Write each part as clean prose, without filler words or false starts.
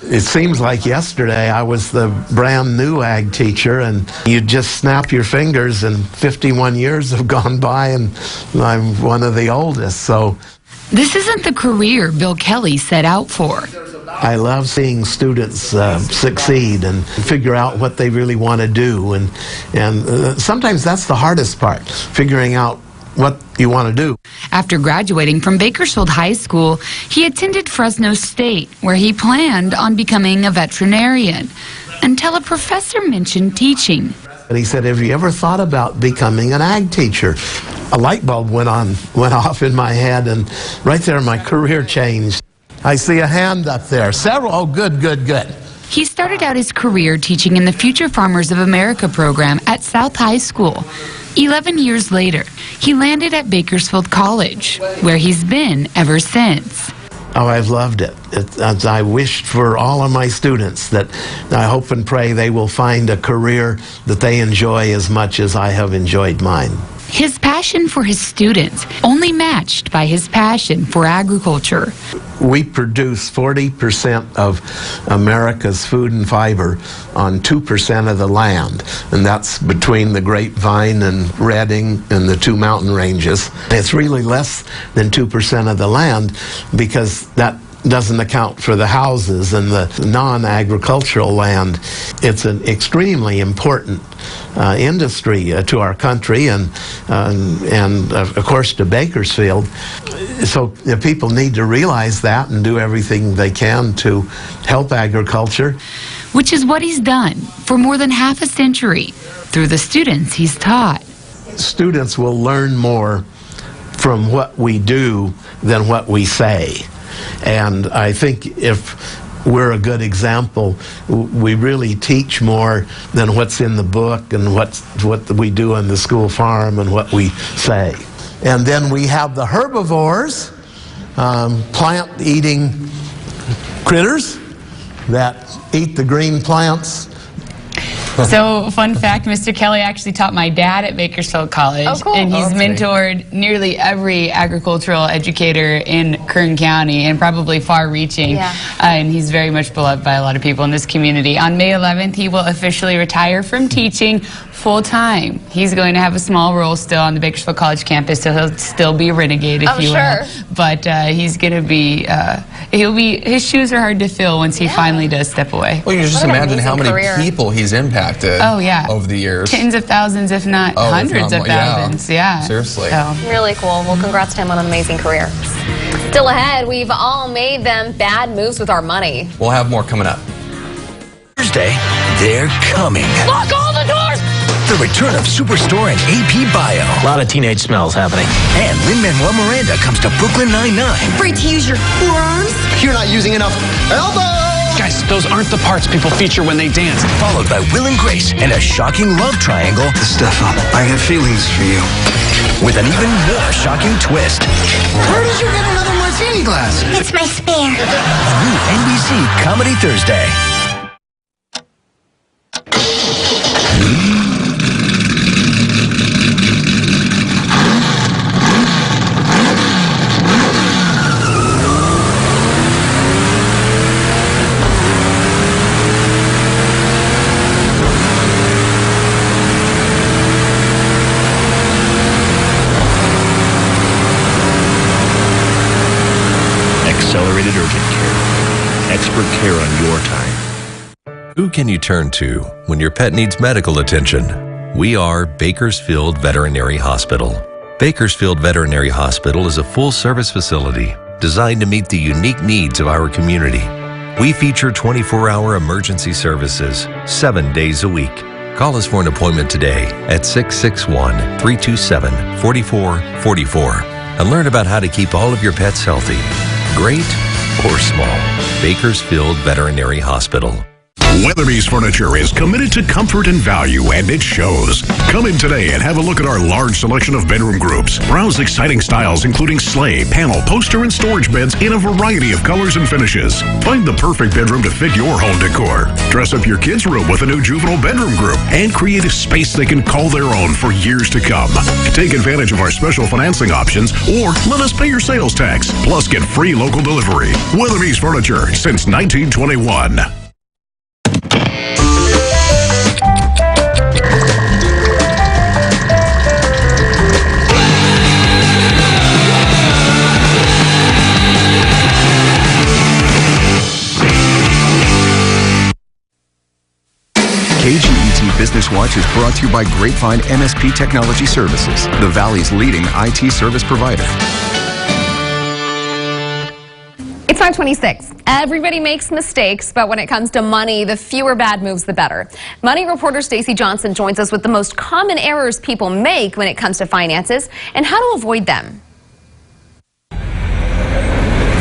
It seems like yesterday I was the brand new ag teacher, and you just snap your fingers and 51 years have gone by and I'm one of the oldest. So this isn't the career Bill Kelly set out for. I love seeing students succeed and figure out what they really want to do, and sometimes that's the hardest part, figuring out what you want to do. After graduating from Bakersfield High School, he attended Fresno State, where he planned on becoming a veterinarian, until a professor mentioned teaching. And he said, "Have you ever thought about becoming an ag teacher?" A light bulb went off in my head, and right there my career changed. I see a hand up there. Several. Oh, good. He started out his career teaching in the Future Farmers of America program at South High School. 11 years later, he landed at Bakersfield College, where he's been ever since. Oh, I've loved it. As I wished for all of my students, that I hope and pray they will find a career that they enjoy as much as I have enjoyed mine. His passion for his students only matched by his passion for agriculture. We produce 40% of America's food and fiber on 2% of the land, and that's between the Grapevine and Redding and the two mountain ranges. It's really less than 2% of the land, because that doesn't account for the houses and the non-agricultural land. It's an extremely important industry to our country and of course to Bakersfield. So people need to realize that and do everything they can to help agriculture. Which is what he's done for more than half a century through the students he's taught. Students will learn more from what we do than what we say. And I think if we're a good example, we really teach more than what's in the book and what we do on the school farm and what we say. And then we have the herbivores, plant-eating critters that eat the green plants. So, fun fact, Mr. Kelly actually taught my dad at Bakersfield College. Oh, cool. And he's mentored nearly every agricultural educator in Kern County, and probably far-reaching. Yeah. And he's very much beloved by a lot of people in this community. On May 11th, he will officially retire from teaching full-time. He's going to have a small role still on the Bakersfield College campus, so he'll still be a renegade, if you will. But he's going to be, his shoes are hard to fill once he finally does step away. Well, you just imagine how many people he's impacted over the years. Tens of thousands, if not hundreds of thousands. Yeah. Seriously. So. Really cool. Well, congrats to him on an amazing career. Still ahead, we've all made them bad moves with our money. We'll have more coming up. Thursday, they're coming. Lock all the doors! The return of Superstore and AP Bio. A lot of teenage smells happening. And Lin-Manuel Miranda comes to Brooklyn Nine-Nine. Free to use your forearms. You're not using enough elbow! Guys, those aren't the parts people feature when they dance. Followed by Will and Grace and a shocking love triangle. Stefan, I have feelings for you. With an even more shocking twist. Where did you get another martini glass? It's my spare. A new NBC Comedy Thursday. Accelerated Urgent Care. Expert care on your time. Who can you turn to when your pet needs medical attention? We are Bakersfield Veterinary Hospital. Bakersfield Veterinary Hospital is a full-service facility designed to meet the unique needs of our community. We feature 24-hour emergency services, 7 days a week. Call us for an appointment today at 661-327-4444 and learn about how to keep all of your pets healthy, great or small. Bakersfield Veterinary Hospital. Weatherby's Furniture is committed to comfort and value, and it shows. Come in today and have a look at our large selection of bedroom groups. Browse exciting styles including sleigh, panel, poster, and storage beds in a variety of colors and finishes. Find the perfect bedroom to fit your home decor. Dress up your kids' room with a new juvenile bedroom group and create a space they can call their own for years to come. Take advantage of our special financing options or let us pay your sales tax. Plus, get free local delivery. Weatherby's Furniture since 1921. KGET Business Watch is brought to you by Grapevine MSP Technology Services, the Valley's leading IT service provider. It's 5:26. Everybody makes mistakes, but when it comes to money, the fewer bad moves, the better. Money reporter Stacey Johnson joins us with the most common errors people make when it comes to finances and how to avoid them.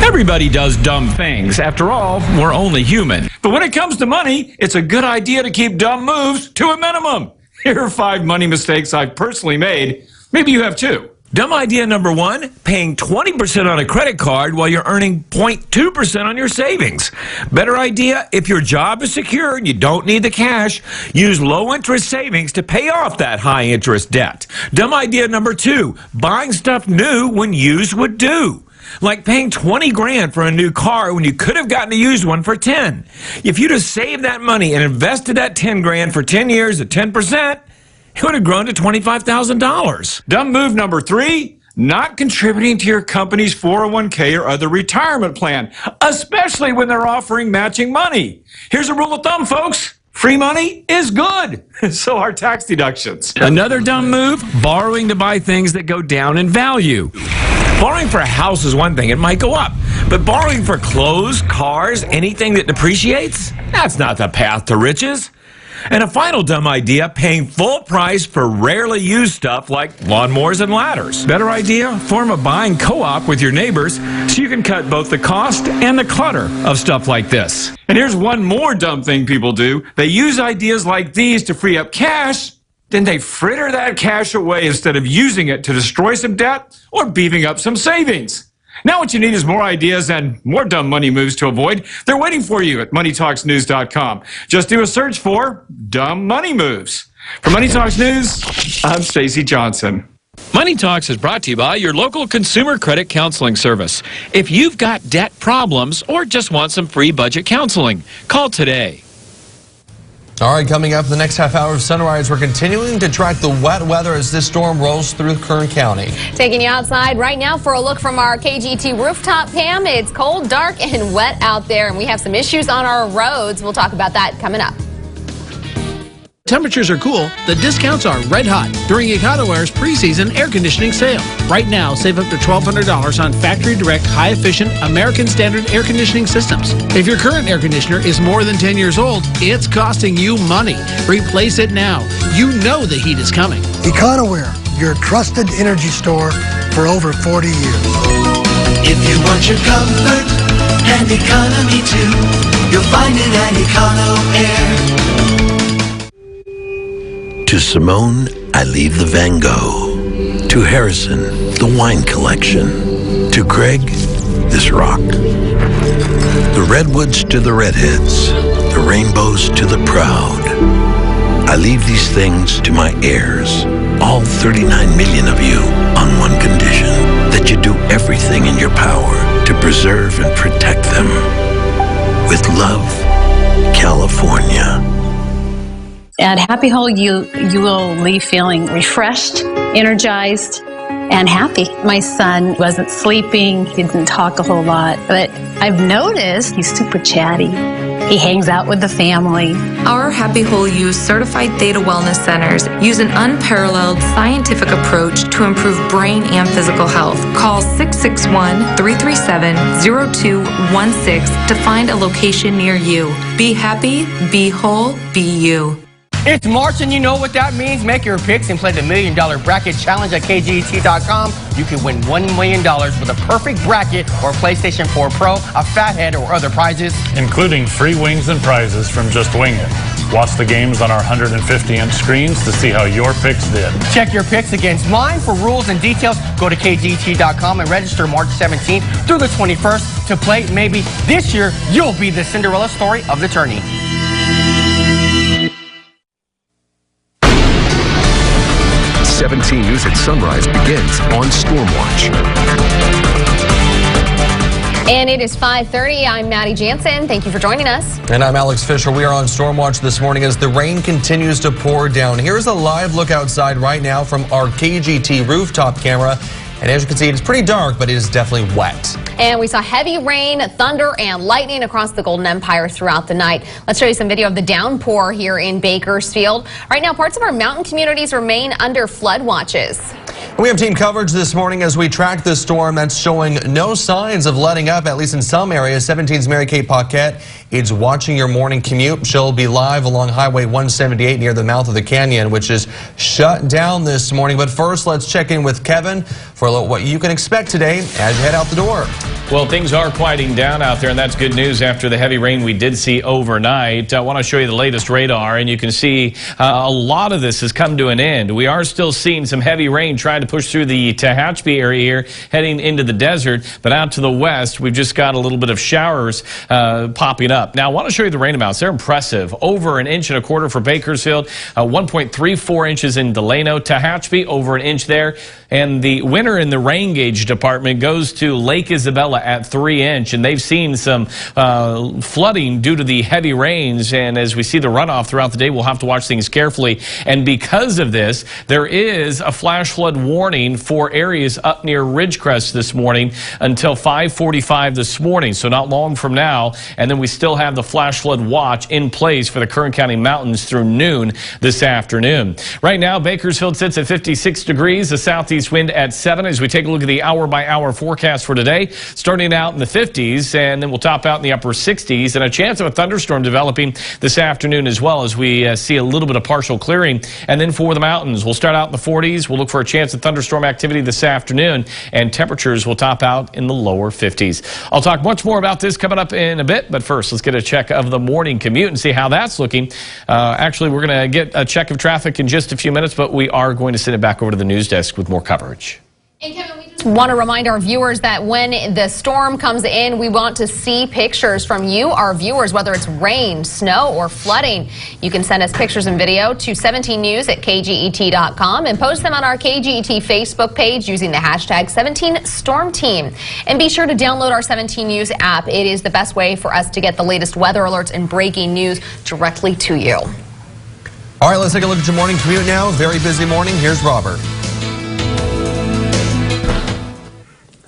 Everybody does dumb things. After all, we're only human. But when it comes to money, it's a good idea to keep dumb moves to a minimum. Here are 5 money mistakes I've personally made. Maybe you have too. Dumb idea number 1, paying 20% on a credit card while you're earning 0.2% on your savings. Better idea, if your job is secure and you don't need the cash, use low-interest savings to pay off that high-interest debt. Dumb idea number 2, buying stuff new when used would do. Like paying 20 grand for a new car when you could have gotten a used one for 10. If you'd have saved that money and invested that 10 grand for 10 years at 10%, it would have grown to $25,000. Dumb move number 3, not contributing to your company's 401k or other retirement plan, especially when they're offering matching money. Here's a rule of thumb, folks. Free money is good. So are tax deductions. Another dumb move, borrowing to buy things that go down in value. Borrowing for a house is one thing, it might go up. But borrowing for clothes, cars, anything that depreciates, that's not the path to riches. And a final dumb idea, paying full price for rarely used stuff like lawnmowers and ladders. Better idea, form a buying co-op with your neighbors so you can cut both the cost and the clutter of stuff like this. And here's one more dumb thing people do. They use ideas like these to free up cash, then they fritter that cash away instead of using it to destroy some debt or beefing up some savings. Now what you need is more ideas and more dumb money moves to avoid. They're waiting for you at MoneyTalksNews.com. Just do a search for Dumb Money Moves. For Money Talks News, I'm Stacey Johnson. Money Talks is brought to you by your local consumer credit counseling service. If you've got debt problems or just want some free budget counseling, call today. All right, coming up in the next half hour of Sunrise, we're continuing to track the wet weather as this storm rolls through Kern County. Taking you outside right now for a look from our KGT rooftop cam. It's cold, dark, and wet out there, and we have some issues on our roads. We'll talk about that coming up. Temperatures are cool, the discounts are red hot during EconoAir's preseason air conditioning sale. Right now, save up to $1,200 on factory direct, high-efficient American Standard air conditioning systems. If your current air conditioner is more than 10 years old, it's costing you money. Replace it now. You know the heat is coming. EconoAir, your trusted energy store for over 40 years. If you want your comfort and economy too, you'll find it at EconoAir. To Simone, I leave the Van Gogh. To Harrison, the wine collection. To Greg, this rock. The redwoods to the redheads. The rainbows to the proud. I leave these things to my heirs. All 39 million of you on one condition. That you do everything in your power to preserve and protect them. With love, California. At Happy Hole, you will leave feeling refreshed, energized, and happy. My son wasn't sleeping. He didn't talk a whole lot, but I've noticed he's super chatty. He hangs out with the family. Our Happy Hole U certified Theta Wellness Centers use an unparalleled scientific approach to improve brain and physical health. Call 661-337-0216 to find a location near you. Be happy, be whole, be you. It's March, and you know what that means. Make your picks and play the $1 Million Bracket Challenge at KGET.com. You can win $1 million with a perfect bracket or PlayStation 4 Pro, a Fathead, or other prizes, including free wings and prizes from Just Wing It. Watch the games on our 150-inch screens to see how your picks did. Check your picks against mine. For rules and details, go to KGET.com and register March 17th through the 21st to play. Maybe this year you'll be the Cinderella story of the tourney. #17 News at Sunrise begins on Stormwatch. And it is 5:30. I'm Maddie Jansen. Thank you for joining us. And I'm Alex Fisher. We are on Stormwatch this morning as the rain continues to pour down. Here's a live look outside right now from our KGT rooftop camera. And as you can see, it's pretty dark, but it is definitely wet. And we saw heavy rain, thunder, and lightning across the Golden Empire throughout the night. Let's show you some video of the downpour here in Bakersfield. Right now, parts of our mountain communities remain under flood watches. We have team coverage this morning as we track this storm that's showing no signs of letting up, at least in some areas. 17's Mary Kate Paquette is watching your morning commute. She'll be live along Highway 178 near the mouth of the canyon, which is shut down this morning. But first, let's check in with Kevin for what you can expect today as you head out the door. Well, things are quieting down out there, and that's good news after the heavy rain we did see overnight. I want to show you the latest radar, and you can see a lot of this has come to an end. We are still seeing some heavy rain trying to push through the Tehachapi area here, heading into the desert, but out to the west, we've just got a little bit of showers popping up. Now, I want to show you the rain amounts. They're impressive. Over 1.25 inches for Bakersfield, 1.34 inches in Delano, Tehachapi, over 1 inch there, and the winner in the rain gauge department goes to Lake Isabella at 3 inch, and they've seen some flooding due to the heavy rains, and as we see the runoff throughout the day, we'll have to watch things carefully. And because of this, there is a flash flood warning for areas up near Ridgecrest this morning until 5:45 this morning, so not long from now. And then we still have the flash flood watch in place for the Kern County mountains through noon this afternoon. Right now, Bakersfield sits at 56 degrees, a southeast wind at 7 as we take a look at the hour-by-hour forecast for today. Starting out in the 50s, and then we'll top out in the upper 60s, and a chance of a thunderstorm developing this afternoon as well as we see a little bit of partial clearing. And then for the mountains, we'll start out in the 40s. We'll look for a chance of thunderstorm activity this afternoon, and temperatures will top out in the lower 50s. I'll talk much more about this coming up in a bit, but first, let's get a check of the morning commute and see how that's looking. Actually, we're going to get a check of traffic in just a few minutes, but we are going to send it back over to the news desk with more coverage. And Kevin, we just want to remind our viewers that when the storm comes in, we want to see pictures from you, our viewers, whether it's rain, snow, or flooding. You can send us pictures and video to 17news at KGET.com and post them on our KGET Facebook page using the hashtag 17StormTeam. And be sure to download our 17 News app. It is the best way for us to get the latest weather alerts and breaking news directly to you. All right, let's take a look at your morning commute now. Very busy morning. Here's Robert.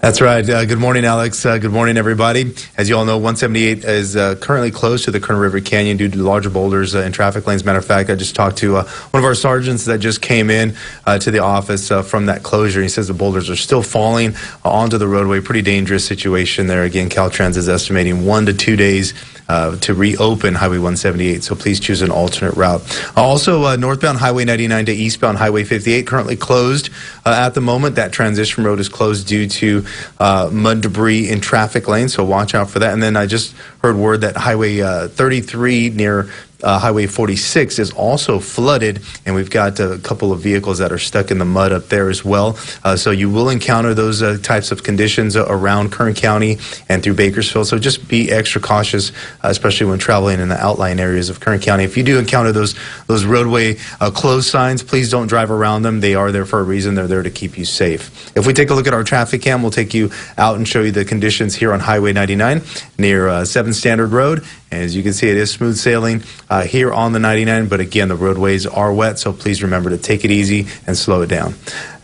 That's right. Good morning, Alex. Good morning, everybody. As you all know, 178 is currently closed to the Kern River Canyon due to larger boulders in traffic lanes. Matter of fact, I just talked to one of our sergeants that just came in to the office from that closure. He says the boulders are still falling onto the roadway. Pretty dangerous situation there. Again, Caltrans is estimating 1 to 2 days to reopen Highway 178, so please choose an alternate route. Also, northbound Highway 99 to eastbound Highway 58 currently closed at the moment. That transition road is closed due to mud debris in traffic lanes, so watch out for that. And then I just heard word that Highway 33 near Highway 46 is also flooded, and we've got a couple of vehicles that are stuck in the mud up there as well. So you will encounter those types of conditions around Kern County and through Bakersfield. So just be extra cautious, especially when traveling in the outlying areas of Kern County. If you do encounter those roadway closed signs, please don't drive around them. They are there for a reason. They're there to keep you safe. If we take a look at our traffic cam, we'll take you out and show you the conditions here on Highway 99 near 7th Standard Road. And as you can see, it is smooth sailing here on the 99, but again, the roadways are wet, so please remember to take it easy and slow it down.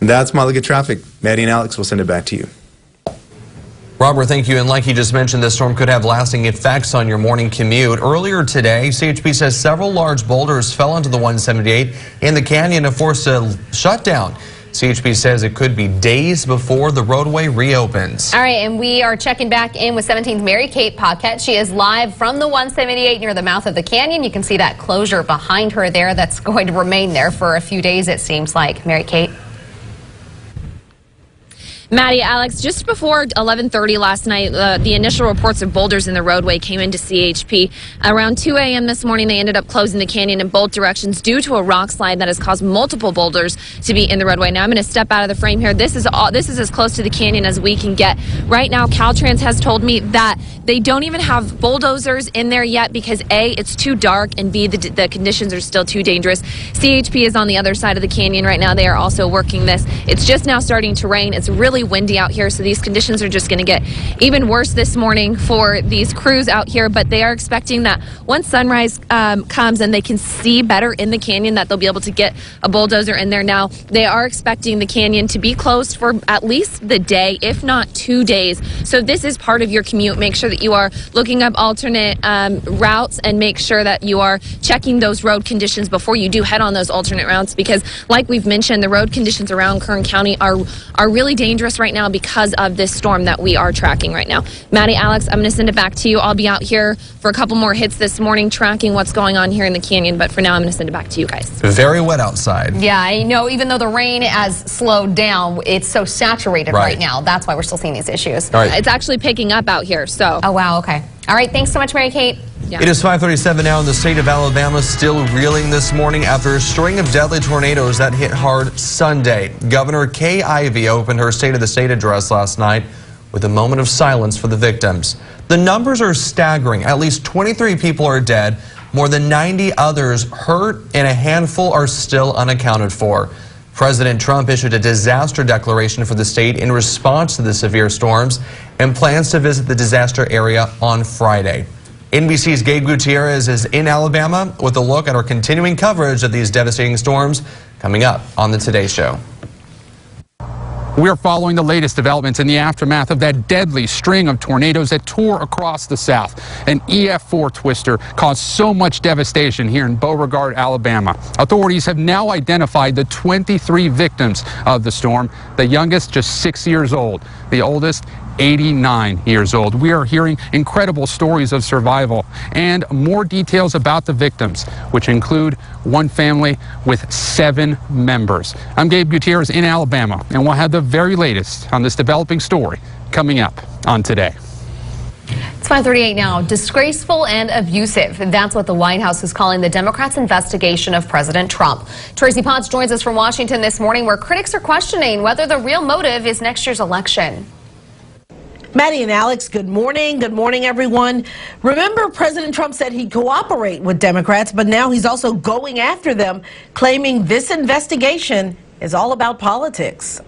And that's my look at traffic. Maddie and Alex, we'll send it back to you. Robert, thank you. And like you just mentioned, this storm could have lasting effects on your morning commute. Earlier today, CHP says several large boulders fell into the 178 in the canyon and forced a shutdown. CHP says it could be days before the roadway reopens. All right, and we are checking back in with 17's Mary-Kate Paquette. She is live from the 178 near the mouth of the canyon. You can see that closure behind her there that's going to remain there for a few days, it seems like. Mary-Kate. Maddie, Alex, just before 11:30 last night, the initial reports of boulders in the roadway came into CHP. Around 2 a.m. this morning, they ended up closing the canyon in both directions due to a rock slide that has caused multiple boulders to be in the roadway. Now, I'm going to step out of the frame here. This is as close to the canyon as we can get. Right now, Caltrans has told me that they don't even have bulldozers in there yet because A, it's too dark, and B, the conditions are still too dangerous. CHP is on the other side of the canyon right now. They are also working this. It's just now starting to rain. It's really windy out here, so these conditions are just going to get even worse this morning for these crews out here, but they are expecting that once sunrise comes and they can see better in the canyon, that they'll be able to get a bulldozer in there. Now, they are expecting the canyon to be closed for at least the day, if not 2 days. So if this is part of your commute, make sure that you are looking up alternate routes and make sure that you are checking those road conditions before you do head on those alternate routes, because like we've mentioned, the road conditions around Kern County are really dangerous right now because of this storm that we are tracking right now. Maddie, Alex, I'm going to send it back to you. I'll be out here for a couple more hits this morning tracking what's going on here in the canyon, but for now I'm going to send it back to you guys. Very wet outside. Yeah, I know, even though the rain has slowed down, it's so saturated right now. That's why we're still seeing these issues. It's actually picking up out here, so. Oh, wow, okay. All right, thanks so much, Mary-Kate. It is 5:37 now, and the state of Alabama still reeling this morning after a string of deadly tornadoes that hit hard Sunday. Governor Kay Ivey opened her State of the State address last night with a moment of silence for the victims. The numbers are staggering. At least 23 people are dead, more than 90 others hurt, and a handful are still unaccounted for. President Trump issued a disaster declaration for the state in response to the severe storms and plans to visit the disaster area on Friday. NBC's Gabe Gutierrez is in Alabama with a look at our continuing coverage of these devastating storms coming up on the Today Show. We are following the latest developments in the aftermath of that deadly string of tornadoes that tore across the South. An EF4 twister caused so much devastation here in Beauregard, Alabama. Authorities have now identified the 23 victims of the storm, the youngest just 6 years old, the oldest 89 years old. We are hearing incredible stories of survival and more details about the victims, which include one family with 7 members. I'm Gabe Gutierrez in Alabama, and we'll have the very latest on this developing story coming up on Today. It's 5:38 now. Disgraceful and abusive. That's what the White House is calling the Democrats' investigation of President Trump. Tracy Potts joins us from Washington this morning, where critics are questioning whether the real motive is next year's election. Maddie and Alex, good morning. Good morning, everyone. Remember, President Trump said he'd cooperate with Democrats, but now he's also going after them, claiming this investigation is all about politics.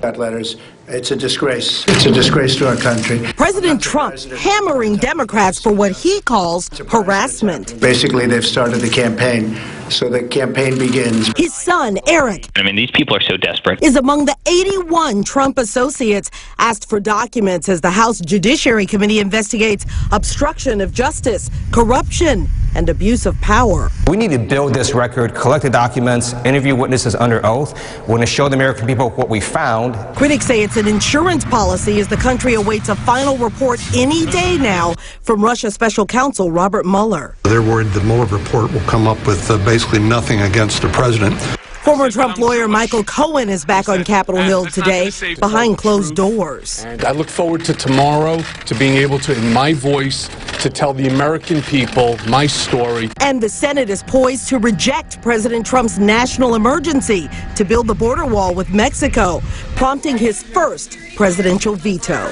That letters. It's a disgrace. It's a disgrace to our country. President Trump hammering Democrats for what he calls harassment. Basically, they've started the campaign, so the campaign begins. His son, Eric, I mean, these people are so desperate, is among the 81 Trump associates asked for documents as the House Judiciary Committee investigates obstruction of justice, corruption, and abuse of power. We need to build this record, collect the documents, interview witnesses under oath. We're going to show the American people what we found. Critics say it's an insurance policy as the country awaits a final report any day now from Russia Special Counsel Robert Mueller. They're worried the Mueller report will come up with basically nothing against the president. Former Trump lawyer Michael Cohen is back on Capitol Hill today behind closed doors. And I look forward to tomorrow, to being able to, in my voice, to tell the American people my story. And the Senate is poised to reject President Trump's national emergency to build the border wall with Mexico, prompting his first presidential veto.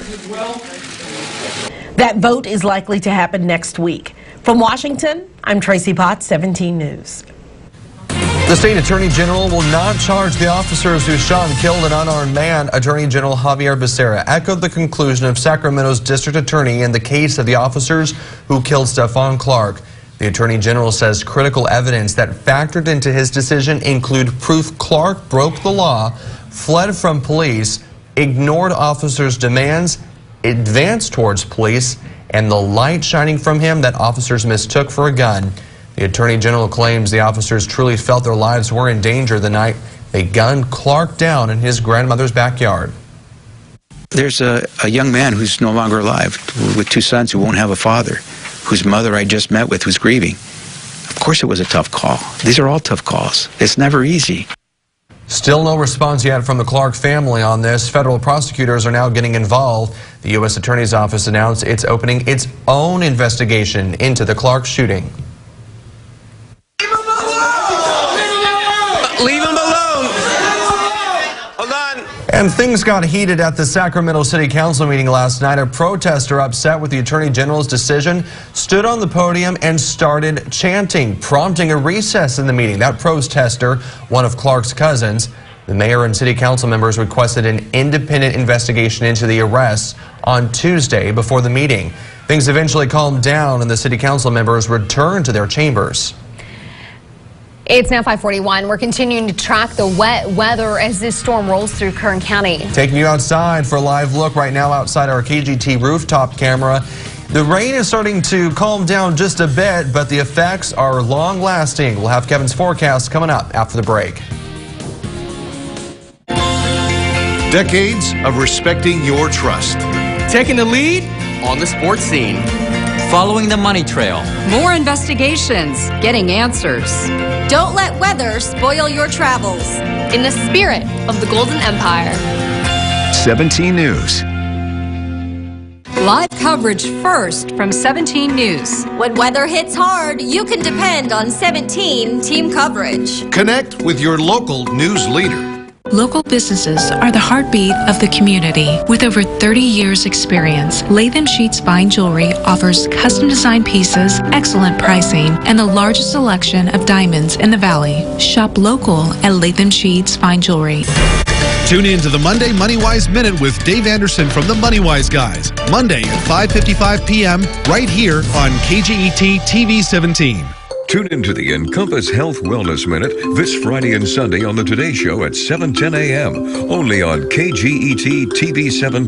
That vote is likely to happen next week. From Washington, I'm Tracy Potts, 17 News. The state attorney general will not charge the officers who shot and killed an unarmed man. Attorney General Javier Becerra echoed the conclusion of Sacramento's district attorney in the case of the officers who killed Stephon Clark. The attorney general says critical evidence that factored into his decision include proof Clark broke the law, fled from police, ignored officers' demands, advanced towards police, and the light shining from him that officers mistook for a gun. The attorney general claims the officers truly felt their lives were in danger the night They gunned Clark down in his grandmother's backyard. There's a young man who's no longer alive with 2 sons who won't have a father, whose mother I just met with who's grieving. Of course it was a tough call. These are all tough calls. It's never easy. Still no response yet from the Clark family on this. Federal prosecutors are now getting involved. The U.S. Attorney's Office announced it's opening its own investigation into the Clark shooting. Leave him alone. Hold on. And things got heated at the Sacramento City Council meeting last night. A protester upset with the Attorney General's decision stood on the podium and started chanting, prompting a recess in the meeting. That protester, one of Clark's cousins, the mayor and city council members requested an independent investigation into the arrests on Tuesday before the meeting. Things eventually calmed down and the city council members returned to their chambers. It's now 5:41. We're continuing to track the wet weather as this storm rolls through Kern County. Taking you outside for a live look right now outside our KGT rooftop camera. The rain is starting to calm down just a bit, but the effects are long lasting. We'll have Kevin's forecast coming up after the break. Decades of respecting your trust. Taking the lead on the sports scene. Following the money trail. More investigations, getting answers. Don't let weather spoil your travels. In the spirit of the Golden Empire. 17 News. Live coverage first from 17 News. When weather hits hard, you can depend on 17 team coverage. Connect with your local news leader. Local businesses are the heartbeat of the community. With over 30 years experience, Latham Sheets Fine Jewelry offers custom designed pieces, excellent pricing, and the largest selection of diamonds in the Valley. Shop local at Latham Sheets Fine Jewelry. Tune in to the Monday MoneyWise Minute with Dave Anderson from the MoneyWise Guys. Monday at 5:55 p.m. right here on KGET TV 17. Tune into the Encompass Health Wellness Minute this Friday and Sunday on The Today Show at 7:10 a.m. only on KGET TV 17.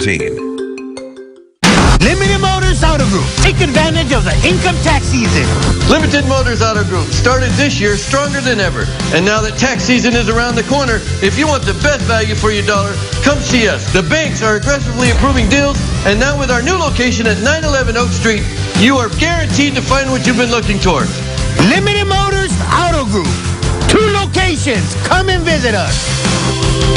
Limited Motors Auto Group. Take advantage of the income tax season. Limited Motors Auto Group started this year stronger than ever. And now that tax season is around the corner, if you want the best value for your dollar, come see us. The banks are aggressively approving deals, and now with our new location at 911 Oak Street, you are guaranteed to find what you've been looking towards. Limited Motors Auto Group. 2 locations. Come and visit us.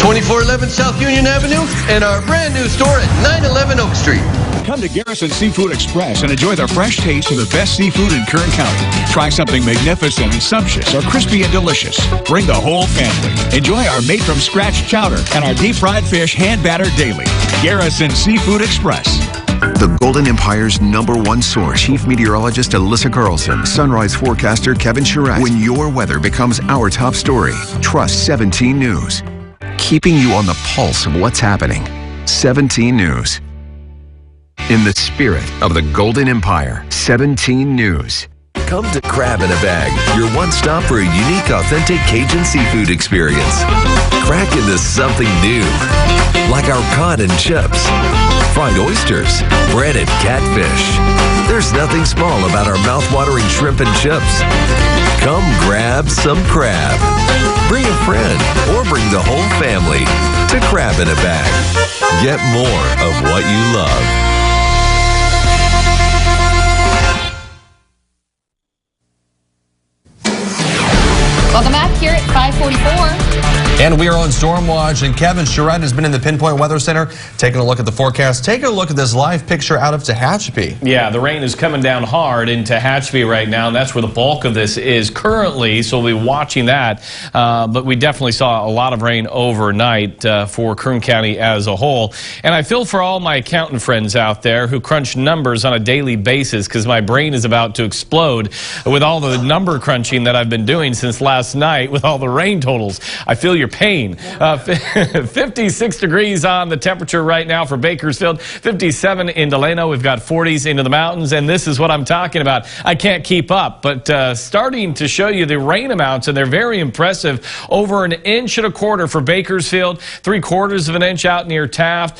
2411 South Union Avenue and our brand new store at 911 Oak Street. Come to Garrison Seafood Express and enjoy the fresh taste of the best seafood in Kern County. Try something magnificent and sumptuous or crispy and delicious. Bring the whole family. Enjoy our made-from-scratch chowder and our deep-fried fish hand-battered daily. Garrison Seafood Express. The Golden Empire's #1 source, Chief Meteorologist Alyssa Carlson, Sunrise Forecaster Kevin Charette. When your weather becomes our top story, trust 17 News. Keeping you on the pulse of what's happening. 17 News. In the spirit of the Golden Empire, 17 News. Come to Crab in a Bag, your one stop for a unique, authentic Cajun seafood experience. Crack into something new, like our cod and chips, fried oysters, breaded catfish. There's nothing small about our mouth-watering shrimp and chips. Come grab some crab. Bring a friend or bring the whole family to Crab in a Bag. Get more of what you love. Welcome back here at 5:44. And we are on Storm Watch, and Kevin Charette has been in the Pinpoint Weather Center taking a look at the forecast. Taking a look at this live picture out of Tehachapi. Yeah, the rain is coming down hard in Tehachapi right now, and that's where the bulk of this is currently, so we'll be watching that. But we definitely saw a lot of rain overnight for Kern County as a whole. And I feel for all my accountant friends out there who crunch numbers on a daily basis, because my brain is about to explode with all the number crunching that I've been doing since last night with all the rain totals. I feel your pain. 56 degrees on the temperature right now for Bakersfield, 57 in Delano. We've got 40s into the mountains, and this is what I'm talking about. I can't keep up, but starting to show you the rain amounts, and they're very impressive. Over 1.25 inches for Bakersfield, 3/4 of an inch out near Taft,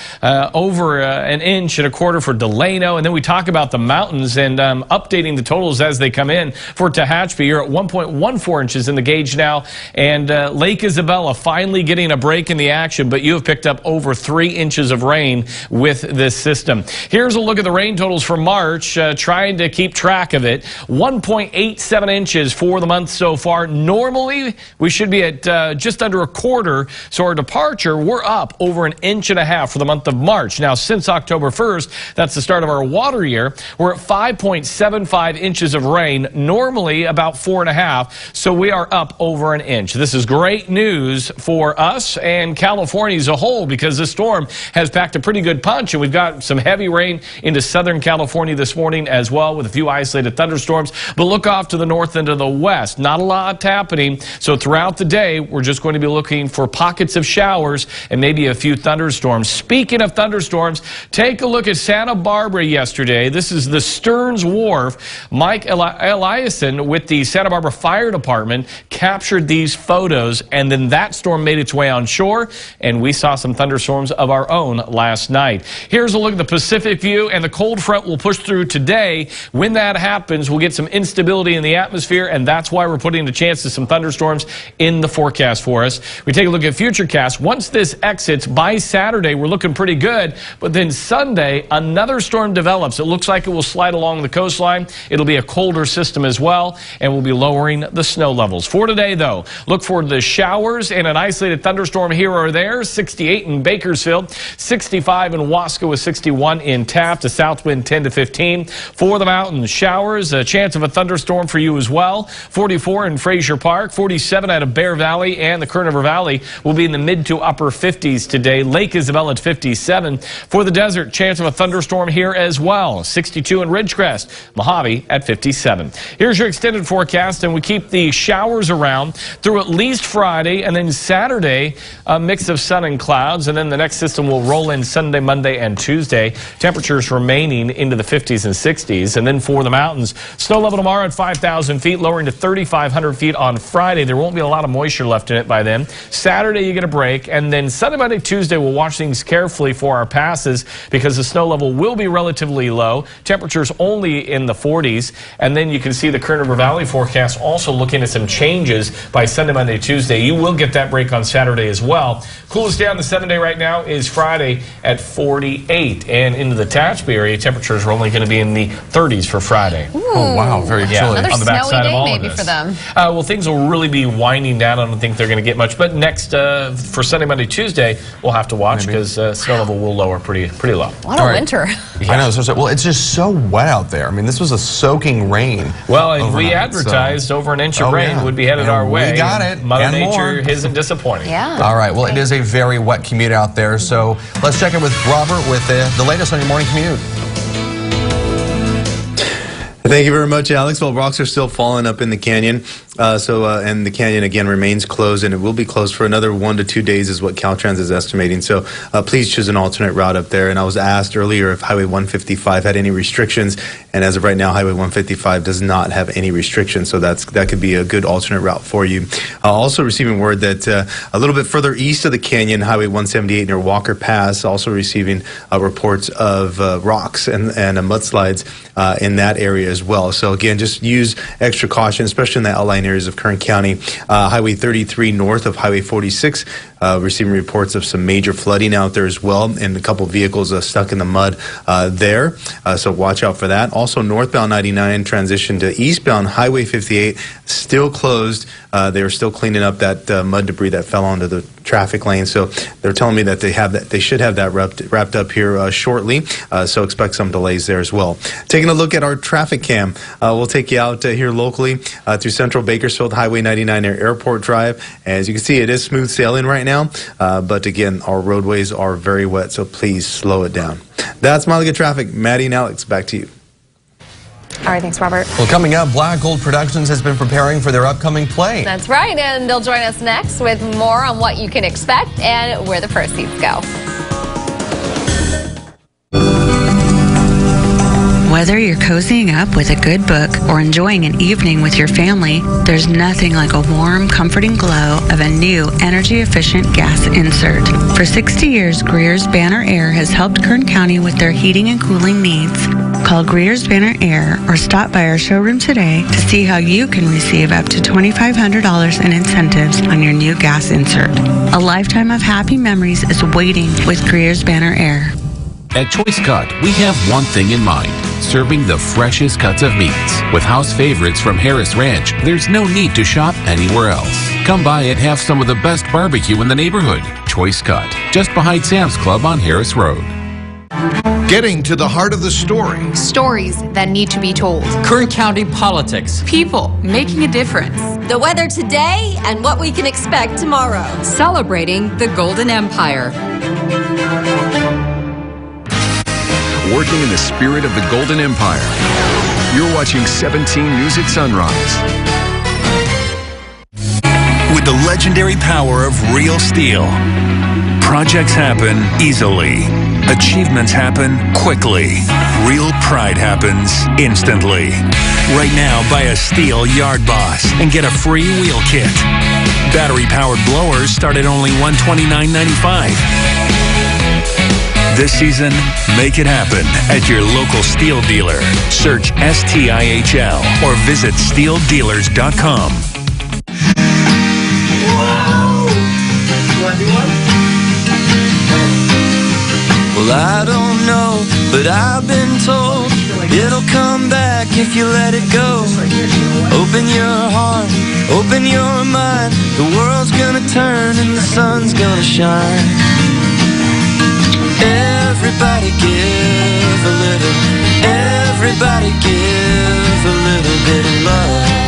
over 1.25 inches for Delano, and then we talk about the mountains and updating the totals as they come in for Tehachapi. You're at 1.14 inches in the gauge now, and Lake Isabella finally getting a break in the action, but you have picked up over 3 inches of rain with this system. Here's a look at the rain totals for March, trying to keep track of it. 1.87 inches for the month so far. Normally, we should be at just under a quarter, so our departure, we're up over 1.5 inches for the month of March. Now, since October 1st, that's the start of our water year, we're at 5.75 inches of rain, normally about 4.5, so we are up over 1 inch. This is great news for us and California as a whole, because this storm has packed a pretty good punch, and we've got some heavy rain into Southern California this morning as well, with a few isolated thunderstorms. But look off to the north and to the west. Not a lot happening, so throughout the day, we're just going to be looking for pockets of showers and maybe a few thunderstorms. Speaking of thunderstorms, take a look at Santa Barbara yesterday. This is the Stearns Wharf. Mike Eliason with the Santa Barbara Fire Department captured these photos, and then that storm made its way on shore, and we saw some thunderstorms of our own last night. Here's a look at the Pacific view, and the cold front will push through today. When that happens, we'll get some instability in the atmosphere, and that's why we're putting the chance of some thunderstorms in the forecast for us. We take a look at Futurecast. Once this exits by Saturday, we're looking pretty good, but then Sunday, another storm develops. It looks like it will slide along the coastline. It'll be a colder system as well, and we'll be lowering the snow levels. For today, though, look for the showers and an isolated thunderstorm here or there. 68 in Bakersfield, 65 in Wasco with 61 in Taft, a south wind 10 to 15. For the mountains, showers, a chance of a thunderstorm for you as well. 44 in Frazier Park, 47 out of Bear Valley, and the Kern River Valley will be in the mid to upper 50s today. Lake Isabel at 57. For the desert, chance of a thunderstorm here as well. 62 in Ridgecrest, Mojave at 57. Here's your extended forecast, and we keep the showers around through at least Friday, and then Saturday, a mix of sun and clouds, and then the next system will roll in Sunday, Monday, and Tuesday. Temperatures remaining into the 50s and 60s. And then for the mountains, snow level tomorrow at 5,000 feet, lowering to 3,500 feet on Friday. There won't be a lot of moisture left in it by then. Saturday, you get a break, and then Sunday, Monday, Tuesday, we'll watch things carefully for our passes, because the snow level will be relatively low. Temperatures only in the 40s, and then you can see the Kern River Valley forecast also looking at some changes by Sunday, Monday, Tuesday. You will get that break on Saturday as well. Coolest down the 7-day right now is Friday at 48, and into the Tehachapi area, temperatures are only going to be in the 30s for Friday. Ooh. Oh, wow, very chilly. Another on the backside snowy of all day of maybe this. for them. Well, things will really be winding down. I don't think they're going to get much, but next for Sunday, Monday, Tuesday, we'll have to watch, because snow level will lower pretty low. A lot of winter. I know. Well, it's just so wet out there. I mean, this was a soaking rain. Well, and we overnight, advertised over 1 inch of rain would be headed our way. We got it. Mother and Nature more. isn't disappointing. Yeah. All right. Well, it is a very wet commute out there. So let's check in with Robert with the latest on your morning commute. Thank you very much, Alex. Well, rocks are still falling up in the canyon. And the canyon, again, remains closed, and it will be closed for another 1 to 2 days is what Caltrans is estimating. So please choose an alternate route up there. And I was asked earlier if Highway 155 had any restrictions, and as of right now, Highway 155 does not have any restrictions. So that could be a good alternate route for you. Also receiving word that a little bit further east of the canyon, Highway 178 near Walker Pass, also receiving reports of rocks and mudslides in that area as well. So again, just use extra caution, especially in the outlying areas of Kern County. Highway 33 north of Highway 46, receiving reports of some major flooding out there as well, and a couple vehicles stuck in the mud there. So watch out for that. Also, northbound 99 transition to eastbound Highway 58, still closed. They are still cleaning up that mud debris that fell onto the traffic lane. So they're telling me that they should have that wrapped up here shortly. So expect some delays there as well. Taking a look at our traffic cam, we'll take you out here locally through Central Bakersfield, Highway 99 near Airport Drive. As you can see, it is smooth sailing right now, but again, our roadways are very wet, so please slow it down. That's Molly Good Traffic. Maddie and Alex, back to you. All right, thanks, Robert. Well, coming up, Black Gold Productions has been preparing for their upcoming play. That's right, and they'll join us next with more on what you can expect and where the proceeds go. Whether you're cozying up with a good book or enjoying an evening with your family, there's nothing like a warm, comforting glow of a new energy-efficient gas insert. For 60 years, Greer's Banner Air has helped Kern County with their heating and cooling needs. Call Greer's Banner Air or stop by our showroom today to see how you can receive up to $2,500 in incentives on your new gas insert. A lifetime of happy memories is waiting with Greer's Banner Air. At Choice Cut, we have one thing in mind, serving the freshest cuts of meats. With house favorites from Harris Ranch, there's no need to shop anywhere else. Come by and have some of the best barbecue in the neighborhood. Choice Cut, just behind Sam's Club on Harris Road. Getting to the heart of the story. Stories that need to be told. Kern County politics. People making a difference. The weather today and what we can expect tomorrow. Celebrating the Golden Empire. Working in the spirit of the Golden Empire. You're watching 17 News at Sunrise. With the legendary power of real steel, projects happen easily. Achievements happen quickly. Real pride happens instantly. Right now, buy a Steel Yard Boss and get a free wheel kit. Battery-powered blowers start at only $129.95. This season, make it happen at your local Steel dealer. Search STIHL or visit steeldealers.com. Well, I don't know, but I've been told it'll come back if you let it go. Open your heart, open your mind. The world's gonna turn and the sun's gonna shine. Everybody give a little. Everybody give a little bit of love.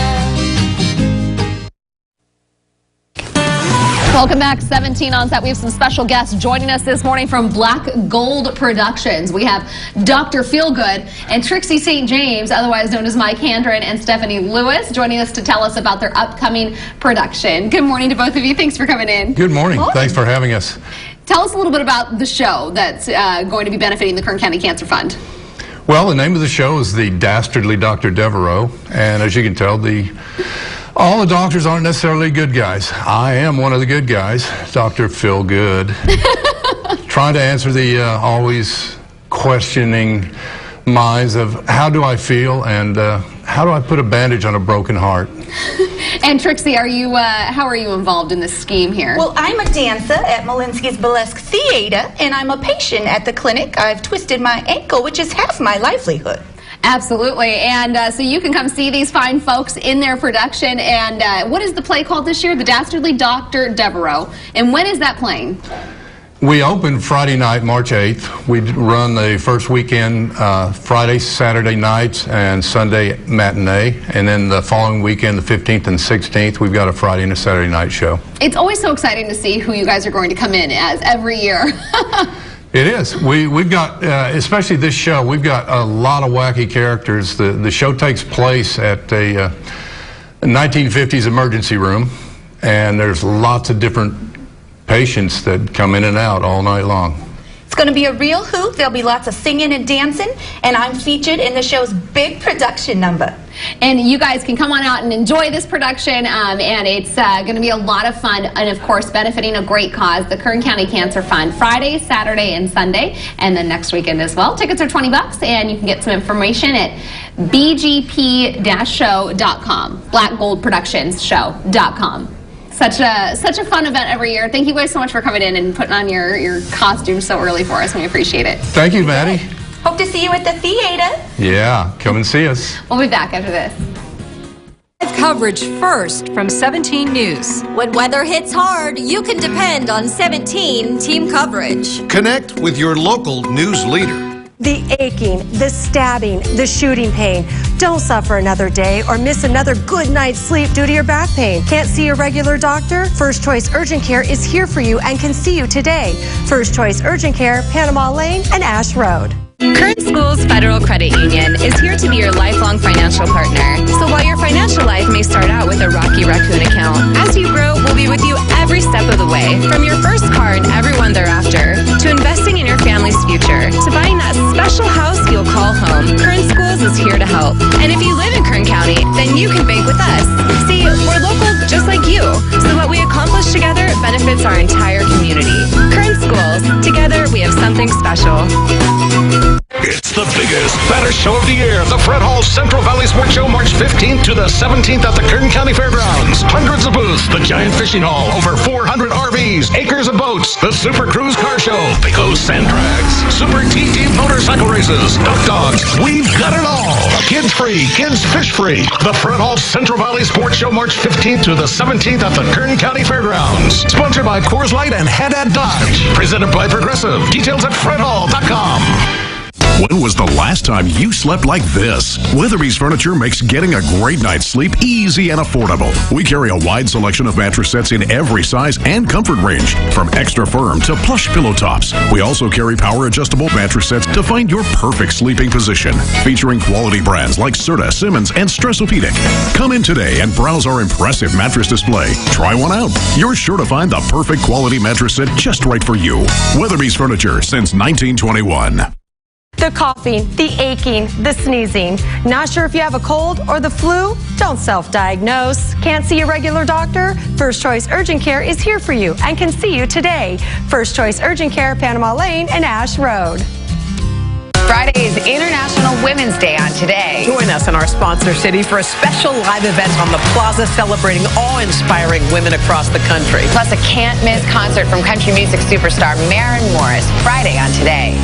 Welcome back, 17 on set. We have some special guests joining us this morning from Black Gold Productions. We have Dr. Feelgood and Trixie St. James, otherwise known as Mike Handren, and Stephanie Lewis, joining us to tell us about their upcoming production. Good morning to both of you. Thanks for coming in. Good morning. Thanks for having us. Tell us a little bit about the show that's going to be benefiting the Kern County Cancer Fund. Well, the name of the show is The Dastardly Dr. Devereaux, and as you can tell, all the doctors aren't necessarily good guys. I am one of the good guys, Dr. Feelgood, trying to answer the always questioning minds of how do I feel and how do I put a bandage on a broken heart. And Trixie, how are you involved in this scheme here? Well, I'm a dancer at Malinsky's Burlesque Theater, and I'm a patient at the clinic. I've twisted my ankle, which is half my livelihood. Absolutely, and so you can come see these fine folks in their production. And what is the play called this year? The Dastardly Dr. Devereaux. And when is that playing? We opened Friday night, March 8th. We run the first weekend, Friday, Saturday nights, and Sunday matinee. And then the following weekend, the 15th and 16th, we've got a Friday and a Saturday night show. It's always so exciting to see who you guys are going to come in as every year. It is. We've got, especially this show, we've got a lot of wacky characters. The show takes place at a 1950s emergency room, and there's lots of different patients that come in and out all night long. It's going to be a real hoot. There'll be lots of singing and dancing, and I'm featured in the show's big production number. And you guys can come on out and enjoy this production, and it's going to be a lot of fun, and of course benefiting a great cause, the Kern County Cancer Fund, Friday, Saturday, and Sunday, and then next weekend as well. Tickets are $20, and you can get some information at bgp-show.com, blackgoldproductionsshow.com. Such a fun event every year. Thank you guys so much for coming in and putting on your costumes so early for us. We appreciate it. Thank you, Maddie. Hope to see you at the theater. Yeah, come and see us. We'll be back after this. Live coverage first from 17 News. When weather hits hard, you can depend on 17 team coverage. Connect with your local news leader. The aching, the stabbing, the shooting pain. Don't suffer another day or miss another good night's sleep due to your back pain. Can't see a regular doctor? First Choice Urgent Care is here for you and can see you today. First Choice Urgent Care, Panama Lane and Ash Road. Kern Schools Federal Credit Union is here to be your lifelong financial partner. So while your financial life may start out with a Rocky Raccoon account, as you grow, we'll be with you every step of the way. From your first car and everyone thereafter, to investing in your family's future, to buying that special house you'll call home, Kern Schools is here to help. And if you live in Kern County, then you can bank with us. See, we're local just like you, so what we accomplish together benefits our entire community. Kern Schools, together we have something special. It's The biggest, baddest show of the year, the Fred Hall Central Valley Sports Show, March 15th to the 17th at the Kern County Fairgrounds. Hundreds of booths, the giant fishing hall, over 400 RVs, acres of boats, the Super Cruise Car Show, Pico Sand Drags, Super TT motorcycle races, duck dogs. We've got it all. Kids free, kids fish free. The Fred Hall Central Valley Sports Show, March 15th to the 17th at the Kern County Fairgrounds. Sponsored by Coors Light and Haddad Dodge. Presented by Progressive. Details at fredhall.com. When was the last time you slept like this? Weatherby's Furniture makes getting a great night's sleep easy and affordable. We carry a wide selection of mattress sets in every size and comfort range, from extra firm to plush pillow tops. We also carry power adjustable mattress sets to find your perfect sleeping position, featuring quality brands like Serta, Simmons, and Stressopedic. Come in today and browse our impressive mattress display. Try one out. You're sure to find the perfect quality mattress set just right for you. Weatherby's Furniture since 1921. The coughing, the aching, the sneezing. Not sure if you have a cold or the flu? Don't self-diagnose. Can't see a regular doctor? First Choice Urgent Care is here for you and can see you today. First Choice Urgent Care, Panama Lane and Ash Road. Friday's International Women's Day on today. Join us in our sponsor city for a special live event on the plaza celebrating awe-inspiring women across the country. Plus a can't-miss concert from country music superstar Maren Morris. Friday on Today.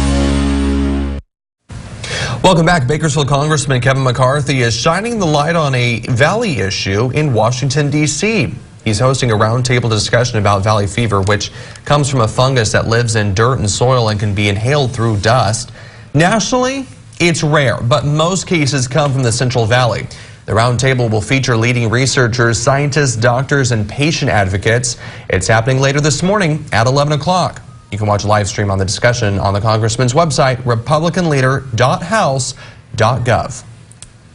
Welcome back. Bakersfield Congressman Kevin McCarthy is shining the light on a Valley issue in Washington, D.C. He's hosting a roundtable discussion about Valley fever, which comes from a fungus that lives in dirt and soil and can be inhaled through dust. Nationally, it's rare, but most cases come from the Central Valley. The roundtable will feature leading researchers, scientists, doctors, and patient advocates. It's happening later this morning at 11 o'clock. You can watch a live stream on the discussion on the Congressman's website, republicanleader.house.gov.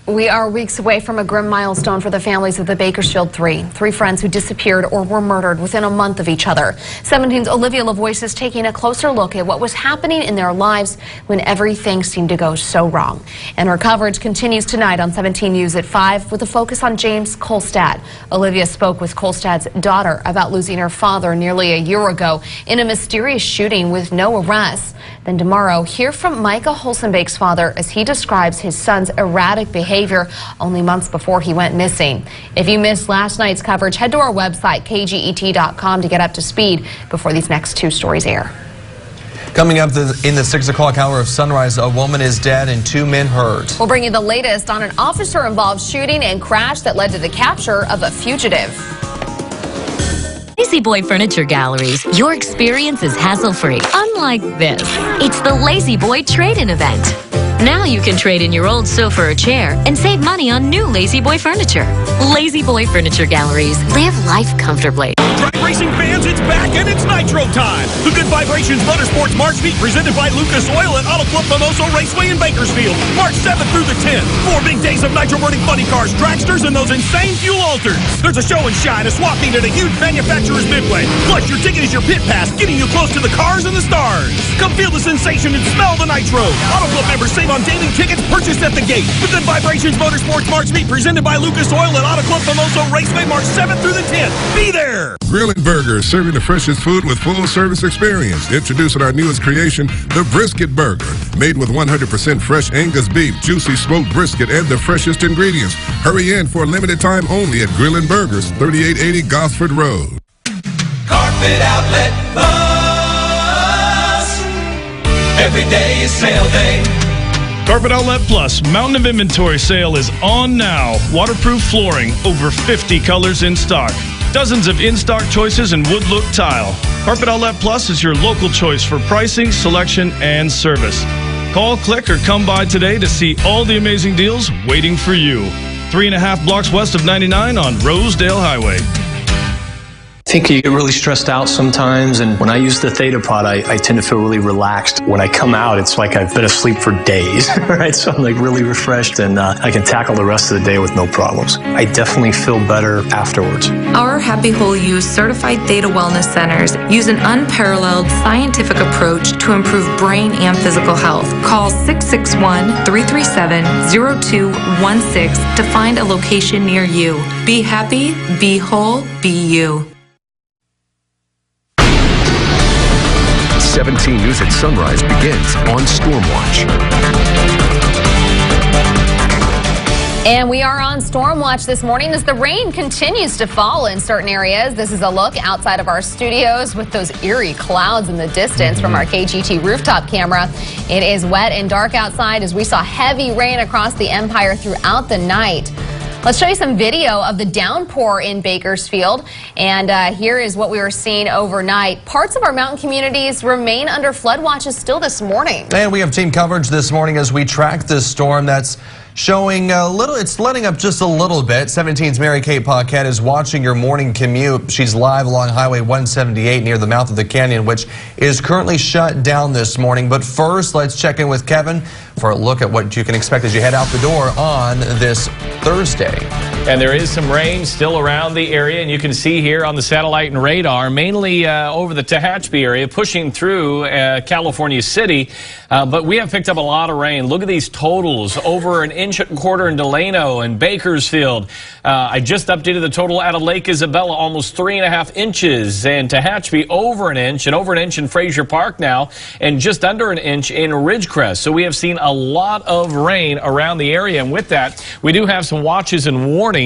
We are weeks away from a grim milestone for the families of the Bakersfield Three friends who disappeared or were murdered within a month of each other. 17's Olivia LaVoice is taking a closer look at what was happening in their lives when everything seemed to go so wrong. And her coverage continues tonight on 17 News at 5 with a focus on James Kolstad. Olivia spoke with Kolstad's daughter about losing her father nearly a year ago in a mysterious shooting with no arrests. Then tomorrow, hear from Micah Holsenbeck's father as he describes his son's erratic behavior only months before he went missing. If you missed last night's coverage, head to our website, kget.com, to get up to speed before these next two stories air. Coming up in the 6 o'clock hour of Sunrise, a woman is dead and 2 men hurt. We'll bring you the latest on an officer-involved shooting and crash that led to the capture of a fugitive. La-Z-Boy Furniture Galleries. Your experience is hassle-free. Unlike this, it's the La-Z-Boy Trade-In event. Now you can trade in your old sofa or chair and save money on new La-Z-Boy furniture. La-Z-Boy Furniture Galleries. Live life comfortably. Drag racing fans, it's back and it's Nitro time. The Good Vibrations Motorsports March Meet presented by Lucas Oil at Auto Club Famoso Raceway in Bakersfield. March 7th through the 10th. 4 big days of nitro-burning funny cars, dragsters, and those insane fuel alters. There's a show and shine, a swap meet at a huge manufacturer's midway. Plus, your ticket is your pit pass, getting you close to the cars and the stars. Come feel the sensation and smell the nitro. Auto Club members save on daily tickets purchased at the gate. The Good Vibrations Motorsports March Meet presented by Lucas Oil at Auto Club Famoso Raceway, March 7th through the 10th. Be there! Grillin' Burgers, serving the freshest food with full service experience. Introducing our newest creation, the Brisket Burger. Made with 100% fresh Angus beef, juicy smoked brisket, and the freshest ingredients. Hurry in for a limited time only at Grillin' Burgers, 3880 Gosford Road. Carpet Outlet Plus. Every day is sale day. Carpet Outlet Plus Mountain of Inventory sale is on now. Waterproof flooring, over 50 colors in stock. Dozens of in-stock choices in wood look tile. Carpet Outlet Plus is your local choice for pricing, selection, and service. Call, click, or come by today to see all the amazing deals waiting for you. 3.5 blocks west of 99 on Rosedale Highway. I think you get really stressed out sometimes, and when I use the Theta Pod, I tend to feel really relaxed. When I come out, it's like I've been asleep for days, right? So I'm like really refreshed, and I can tackle the rest of the day with no problems. I definitely feel better afterwards. Our Happy Whole You certified Theta Wellness Centers use an unparalleled scientific approach to improve brain and physical health. Call 661-337-0216 to find a location near you. Be happy, be whole, be you. 17 News at Sunrise begins on Stormwatch. And we are on Storm Watch this morning as the rain continues to fall in certain areas. This is a look outside of our studios with those eerie clouds in the distance from our KGT rooftop camera. It is wet and dark outside as we saw heavy rain across the Empire throughout the night. Let's show you some video of the downpour in Bakersfield. And here is what we were seeing overnight. Parts of our mountain communities remain under flood watches still this morning. And we have team coverage this morning as we track this storm that's showing a little, it's letting up just a little bit. 17's Mary Kate Paquette is watching your morning commute. She's live along Highway 178 near the mouth of the canyon, which is currently shut down this morning. But first, let's check in with Kevin for a look at what you can expect as you head out the door on this Thursday. And there is some rain still around the area, and you can see here on the satellite and radar, mainly over the Tehachapi area, pushing through California City. But we have picked up a lot of rain. Look at these totals, over an inch and a quarter in Delano and Bakersfield. I just updated the total out of Lake Isabella, almost 3.5 inches, and Tehachapi over an inch, and over an inch in Frazier Park now, and just under an inch in Ridgecrest. So we have seen a lot of rain around the area, and with that, we do have some watches and warnings.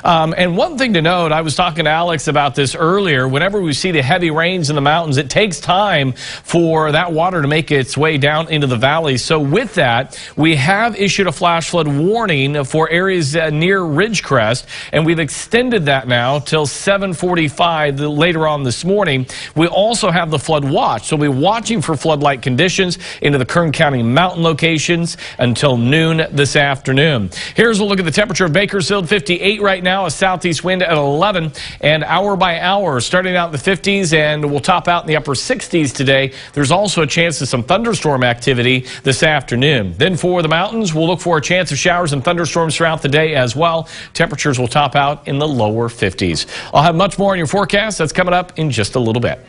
And one thing to note, I was talking to Alex about this earlier, whenever we see the heavy rains in the mountains, it takes time for that water to make its way down into the valley. So with that, we have issued a flash flood warning for areas near Ridgecrest, and we've extended that now till 7:45 later on this morning. We also have the flood watch, so we'll be watching for flood-like conditions into the Kern County mountain locations until noon this afternoon. Here's a look at the temperature of Bakersfield, 58 right now, a southeast wind at 11, and hour by hour starting out in the 50s, and we'll top out in the upper 60s today. There's also a chance of some thunderstorm activity this afternoon. Then for the mountains, we'll look for a chance of showers and thunderstorms throughout the day as well. Temperatures will top out in the lower 50s. I'll have much more in your forecast. That's coming up in just a little bit.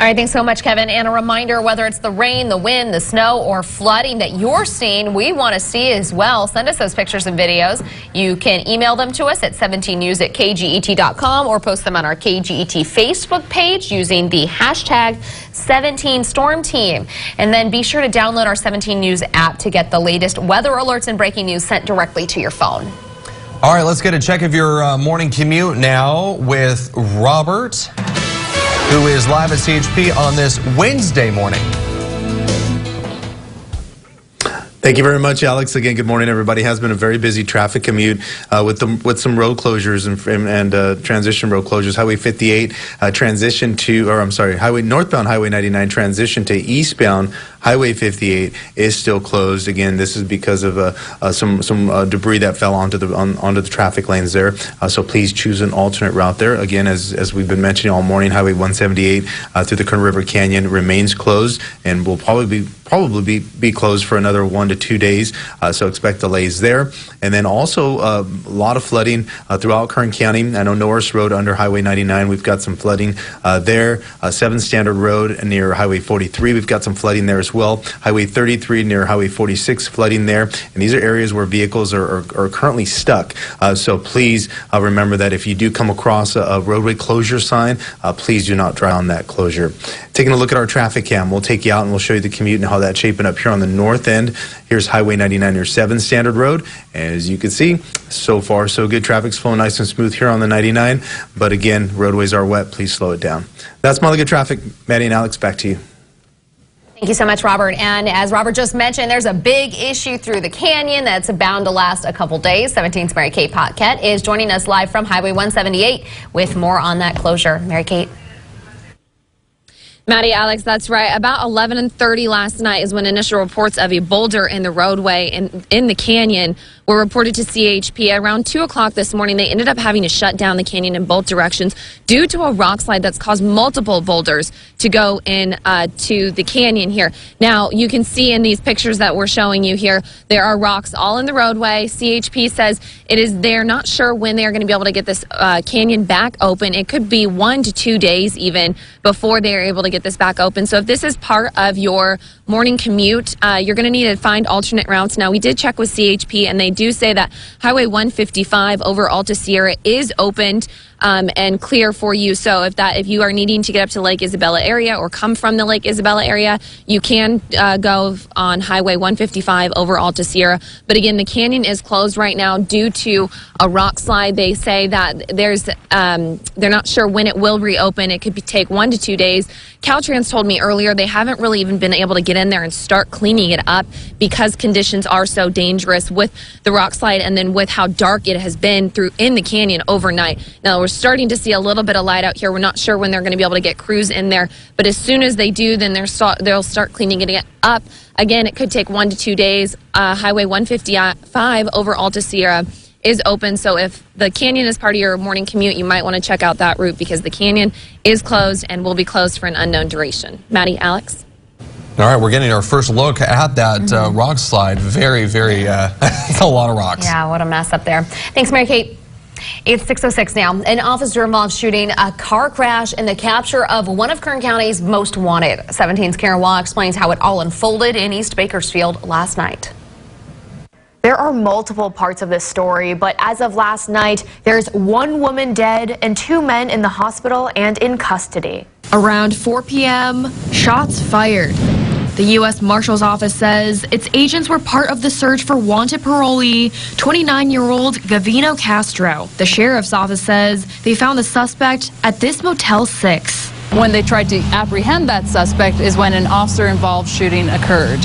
All right, thanks so much, Kevin. And a reminder, whether it's the rain, the wind, the snow, or flooding that you're seeing, we want to see as well. Send us those pictures and videos. You can email them to us at 17news@kget.com or post them on our KGET Facebook page using the hashtag 17StormTeam. And then be sure to download our 17 News app to get the latest weather alerts and breaking news sent directly to your phone. All right, let's get a check of your morning commute now with Robert, who is live at CHP on this Wednesday morning. Thank you very much, Alex. Again, good morning, everybody. Has been a very busy traffic commute with some road closures and transition road closures. Highway 58 transition to, or I'm sorry, northbound Highway 99 transition to eastbound Highway 58 is still closed. Again, this is because of some debris that fell onto the traffic lanes there. So please choose an alternate route there. Again, as we've been mentioning all morning, Highway 178 through the Kern River Canyon remains closed and will probably be closed for another 1 to 2 days. So expect delays there. And then also a lot of flooding throughout Kern County. I know Norris Road under Highway 99, we've got some flooding there. 7th Standard Road near Highway 43, we've got some flooding there as well. Highway 33 near Highway 46, flooding there. And these are areas where vehicles are currently stuck. So please remember that if you do come across a roadway closure sign, please do not drive on that closure. Taking a look at our traffic cam, we'll take you out and we'll show you the commute and how that's shaping up here on the north end. Here's Highway 99 near 7th Standard Road. As you can see, so far so good. Traffic's flowing nice and smooth here on the 99. But again, roadways are wet. Please slow it down. That's Molly Good Traffic. Maddie and Alex, back to you. Thank you so much, Robert. And as Robert just mentioned, there's a big issue through the canyon that's bound to last a couple days. 17's Mary Kate Paquette is joining us live from Highway 178 with more on that closure. Mary Kate. Maddie, Alex, that's right. About 11:30 last night is when initial reports of a boulder in the roadway in the canyon were reported to CHP. Around 2 o'clock this morning, they ended up having to shut down the canyon in both directions due to a rock slide that's caused multiple boulders to go in to the canyon here. Now, you can see in these pictures that we're showing you here, there are rocks all in the roadway. CHP says they're not sure when they're going to be able to get this canyon back open. It could be 1 to 2 days even before they're able to get this back open. So if this is part of your morning commute, you're going to need to find alternate routes. Now, we did check with CHP, and they do say that Highway 155 over Alta Sierra is opened and clear for you. So if you are needing to get up to Lake Isabella area or come from the Lake Isabella area, you can go on Highway 155 over Alta Sierra. But again, the canyon is closed right now due to a rock slide. They say that they're not sure when it will reopen. It could take 1 to 2 days. Caltrans told me earlier they haven't really even been able to get in there and start cleaning it up because conditions are so dangerous with the rock slide and then with how dark it has been in the canyon overnight. Now, we're starting to see a little bit of light out here. We're not sure when they're going to be able to get crews in there, but as soon as they do, then they'll start cleaning it up. Again, it could take 1 to 2 days. Highway 155 over Alta Sierra is open, so if the canyon is part of your morning commute, you might want to check out that route because the canyon is closed and will be closed for an unknown duration. Maddie, Alex? All right, we're getting our first look at that rock slide. Very, very, it's a lot of rocks. Yeah, what a mess up there. Thanks, Mary Kate. It's 6:06 now. An officer involved shooting a car crash and the capture of one of Kern County's most wanted. 17's Karen Waugh explains how it all unfolded in East Bakersfield last night. There are multiple parts of this story, but as of last night, there's 1 woman dead and 2 men in the hospital and in custody. Around 4 p.m., shots fired. The U.S. Marshal's Office says its agents were part of the search for wanted parolee, 29-year-old Gavino Castro. The sheriff's office says they found the suspect at this Motel 6. When they tried to apprehend that suspect is when an officer-involved shooting occurred.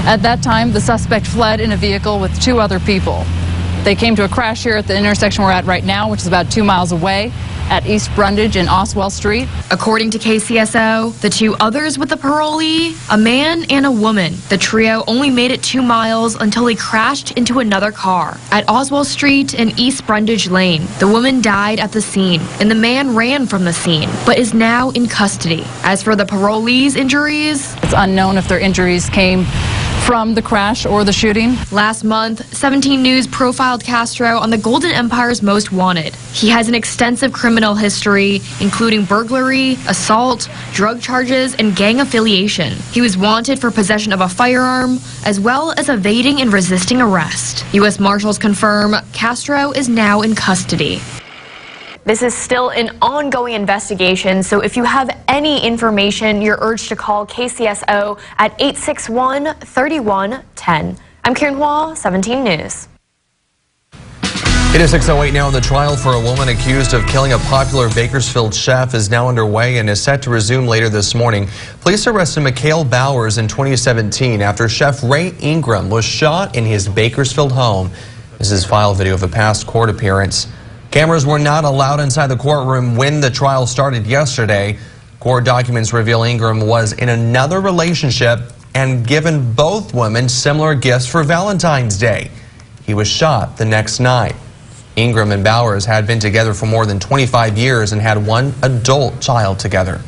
At that time, the suspect fled in a vehicle with 2 other people. They came to a crash here at the intersection we're at right now, which is about 2 miles away, at East Brundage and Oswell Street. According to KCSO, the 2 others with the parolee, a man and a woman. The trio only made it 2 miles until they crashed into another car at Oswell Street and East Brundage Lane. The woman died at the scene, and the man ran from the scene, but is now in custody. As for the parolee's injuries, it's unknown if their injuries came from the crash or the shooting. Last month, 17 News profiled Castro on the Golden Empire's Most Wanted. He has an extensive criminal history, including burglary, assault, drug charges, and gang affiliation. He was wanted for possession of a firearm, as well as evading and resisting arrest. U.S. Marshals confirm Castro is now in custody. This is still an ongoing investigation, so if you have any information, you're urged to call KCSO at 861-3110. I'm Karen Waugh, 17 News. It is 6:08 now. The trial for a woman accused of killing a popular Bakersfield chef is now underway and is set to resume later this morning. Police arrested Mikhail Bowers in 2017 after Chef Ray Ingram was shot in his Bakersfield home. This is file video of a past court appearance. Cameras were not allowed inside the courtroom when the trial started yesterday. Court documents reveal Ingram was in another relationship and given both women similar gifts for Valentine's Day. He was shot the next night. Ingram and Bowers had been together for more than 25 years and had 1 adult child together.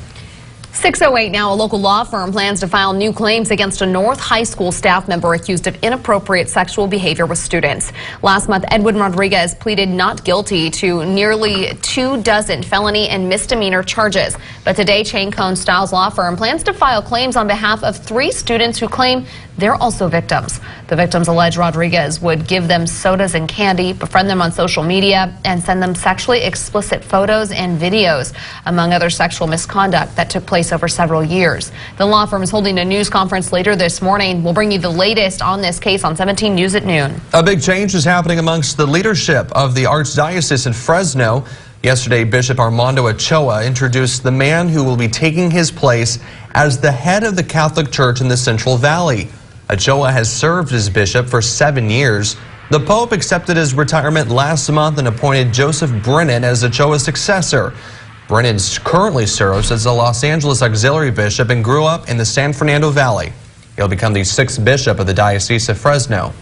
6:08 now. A local law firm plans to file new claims against a North High School staff member accused of inappropriate sexual behavior with students. Last month, Edwin Rodriguez pleaded not guilty to nearly 24 felony and misdemeanor charges. But today, Chain Cone Styles law firm plans to file claims on behalf of 3 students who claim they're also victims. The victims allege Rodriguez would give them sodas and candy, befriend them on social media, and send them sexually explicit photos and videos, among other sexual misconduct that took place over several years. The law firm is holding a news conference later this morning. We'll bring you the latest on this case on 17 News at noon. A big change is happening amongst the leadership of the Archdiocese in Fresno. Yesterday, Bishop Armando Ochoa introduced the man who will be taking his place as the head of the Catholic Church in the Central Valley. Ochoa has served as bishop for 7 years. The Pope accepted his retirement last month and appointed Joseph Brennan as Ochoa's successor. Brennan currently serves as the Los Angeles Auxiliary Bishop and grew up in the San Fernando Valley. He'll become the 6th bishop of the Diocese of Fresno.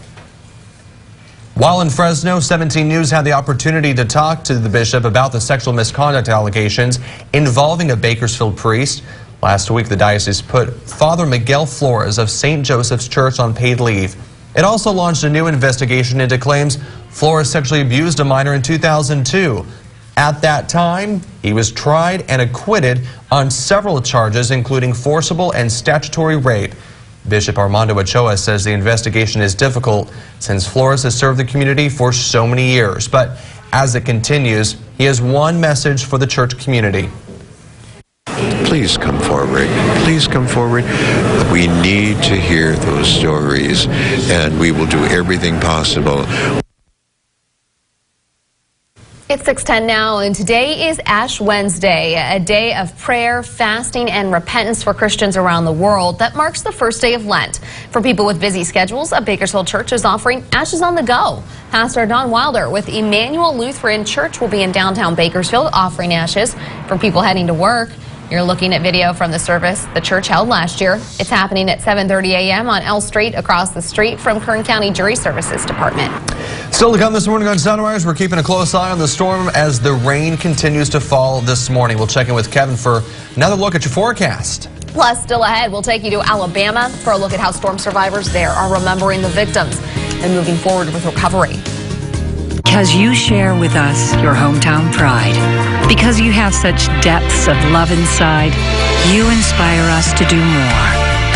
While in Fresno, 17 News had the opportunity to talk to the bishop about the sexual misconduct allegations involving a Bakersfield priest. Last week, the diocese put Father Miguel Flores of St. Joseph's Church on paid leave. It also launched a new investigation into claims Flores sexually abused a minor in 2002. At that time, he was tried and acquitted on several charges, including forcible and statutory rape. Bishop Armando Ochoa says the investigation is difficult since Flores has served the community for so many years. But as it continues, he has one message for the church community. Please come forward. Please come forward. We need to hear those stories, and we will do everything possible. It's 6:10 now, and today is Ash Wednesday, a day of prayer, fasting, and repentance for Christians around the world that marks the first day of Lent. For people with busy schedules, a Bakersfield church is offering Ashes on the Go. Pastor Don Wilder with Emmanuel Lutheran Church will be in downtown Bakersfield offering ashes for people heading to work. You're looking at video from the service the church held last year. It's happening at 7:30 a.m. on L Street across the street from Kern County Jury Services Department. Still to come this morning on Sunrise, we're keeping a close eye on the storm as the rain continues to fall this morning. We'll check in with Kevin for another look at your forecast. Plus, still ahead, we'll take you to Alabama for a look at how storm survivors there are remembering the victims and moving forward with recovery. Because you share with us your hometown pride. Because you have such depths of love inside, you inspire us to do more.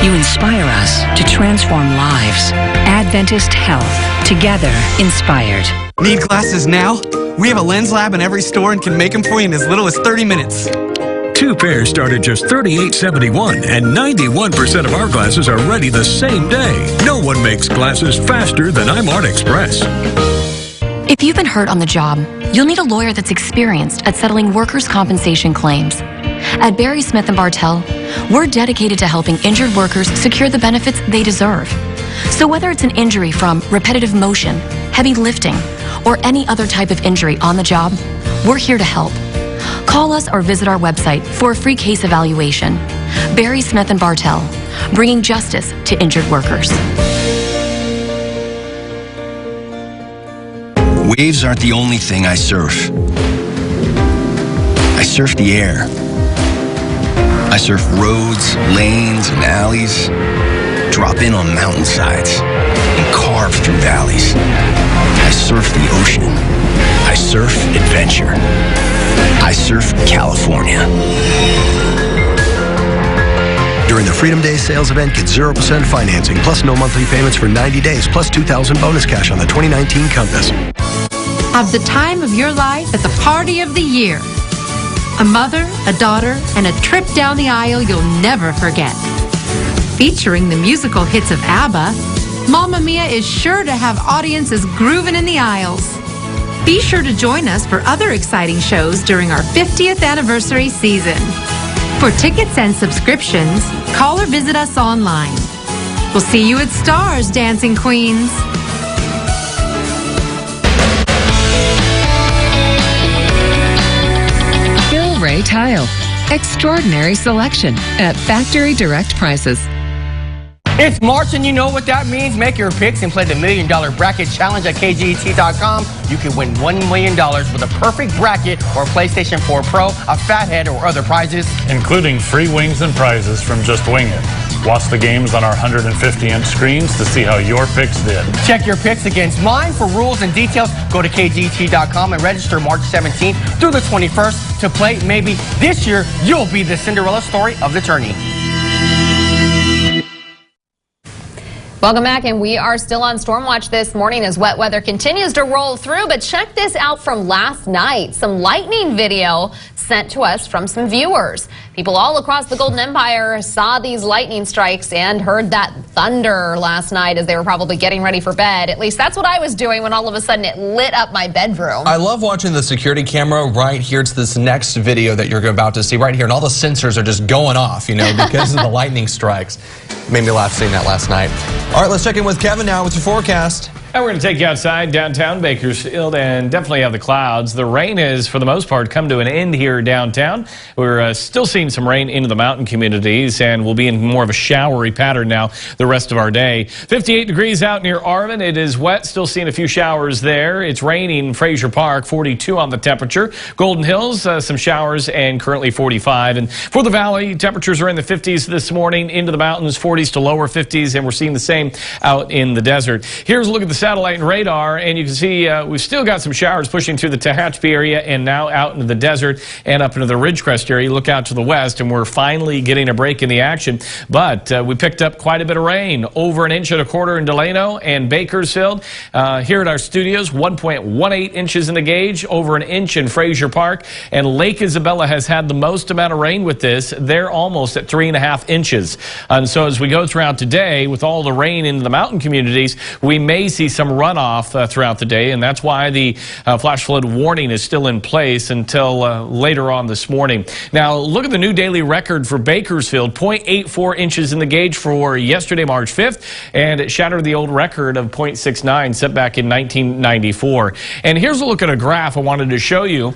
You inspire us to transform lives. Adventist Health. Together, inspired. Need glasses now? We have a lens lab in every store and can make them for you in as little as 30 minutes. 2 pairs start at just $38.71, and 91% of our glasses are ready the same day. No one makes glasses faster than iMart Express. If you've been hurt on the job, you'll need a lawyer that's experienced at settling workers' compensation claims. At Barry Smith & Bartell, we're dedicated to helping injured workers secure the benefits they deserve. So whether it's an injury from repetitive motion, heavy lifting, or any other type of injury on the job, we're here to help. Call us or visit our website for a free case evaluation. Barry Smith & Bartell, bringing justice to injured workers. Waves aren't the only thing I surf. I surf the air. I surf roads, lanes, and alleys. Drop in on mountainsides and carve through valleys. I surf the ocean. I surf adventure. I surf California. During the Freedom Day sales event, get 0% financing, plus no monthly payments for 90 days, plus $2,000 bonus cash on the 2019 Compass. Have the time of your life at the party of the year. A mother, a daughter, and a trip down the aisle you'll never forget. Featuring the musical hits of ABBA, Mamma Mia is sure to have audiences grooving in the aisles. Be sure to join us for other exciting shows during our 50th anniversary season. For tickets and subscriptions, call or visit us online. We'll see you at Stars, Dancing Queens. Ray Tile. Extraordinary selection at factory direct prices. It's March and you know what that means. Make your picks and play the $1 Million Bracket Challenge at KGET.com. You can win $1 million with a perfect bracket or a PlayStation 4 Pro, a Fathead, or other prizes. Including free wings and prizes from Just Wing It. Watch the games on our 150-inch screens to see how your picks did. Check your picks against mine. For rules and details, go to KGET.com and register March 17th through the 21st to play. Maybe this year you'll be the Cinderella story of the tourney. Welcome back, and we are still on storm watch this morning as wet weather continues to roll through. But check this out from last night. Some lightning video sent to us from some viewers. People all across the Golden Empire saw these lightning strikes and heard that thunder last night as they were probably getting ready for bed. At least that's what I was doing when all of a sudden it lit up my bedroom. I love watching the security camera right here. It's this next video that you're about to see right here, and all the sensors are just going off, you know, because of the lightning strikes. Made me laugh seeing that last night. All right, let's check in with Kevin now with your forecast. And we're going to take you outside downtown Bakersfield and definitely have the clouds. The rain is, for the most part, come to an end here downtown. We're still seeing some rain into the mountain communities, and we'll be in more of a showery pattern now the rest of our day. 58 degrees out near Arvin. It is wet, still seeing a few showers there. It's raining Fraser Park, 42 on the temperature. Golden Hills, some showers, and currently 45. And for the valley, temperatures are in the 50s this morning. Into the mountains, 40s to lower 50s, and we're seeing the same out in the desert. Here's a look at the satellite and radar, and you can see we've still got some showers pushing through the Tehachapi area and now out into the desert and up into the Ridgecrest area. You look out to the west, and we're finally getting a break in the action. But we picked up quite a bit of rain, over 1.25 inches in Delano and Bakersfield. Here at our studios, 1.18 inches in the gauge, over 1 inch in Frazier Park. And Lake Isabella has had the most amount of rain with this. They're almost at 3.5 inches. And so as we go throughout today, with all the rain in the mountain communities, we may see some runoff throughout the day, and that's why the flash flood warning is still in place until later on this morning. Now, look at the new daily record for Bakersfield, 0.84 inches in the gauge for yesterday, March 5th, and it shattered the old record of 0.69 set back in 1994. And here's a look at a graph I wanted to show you.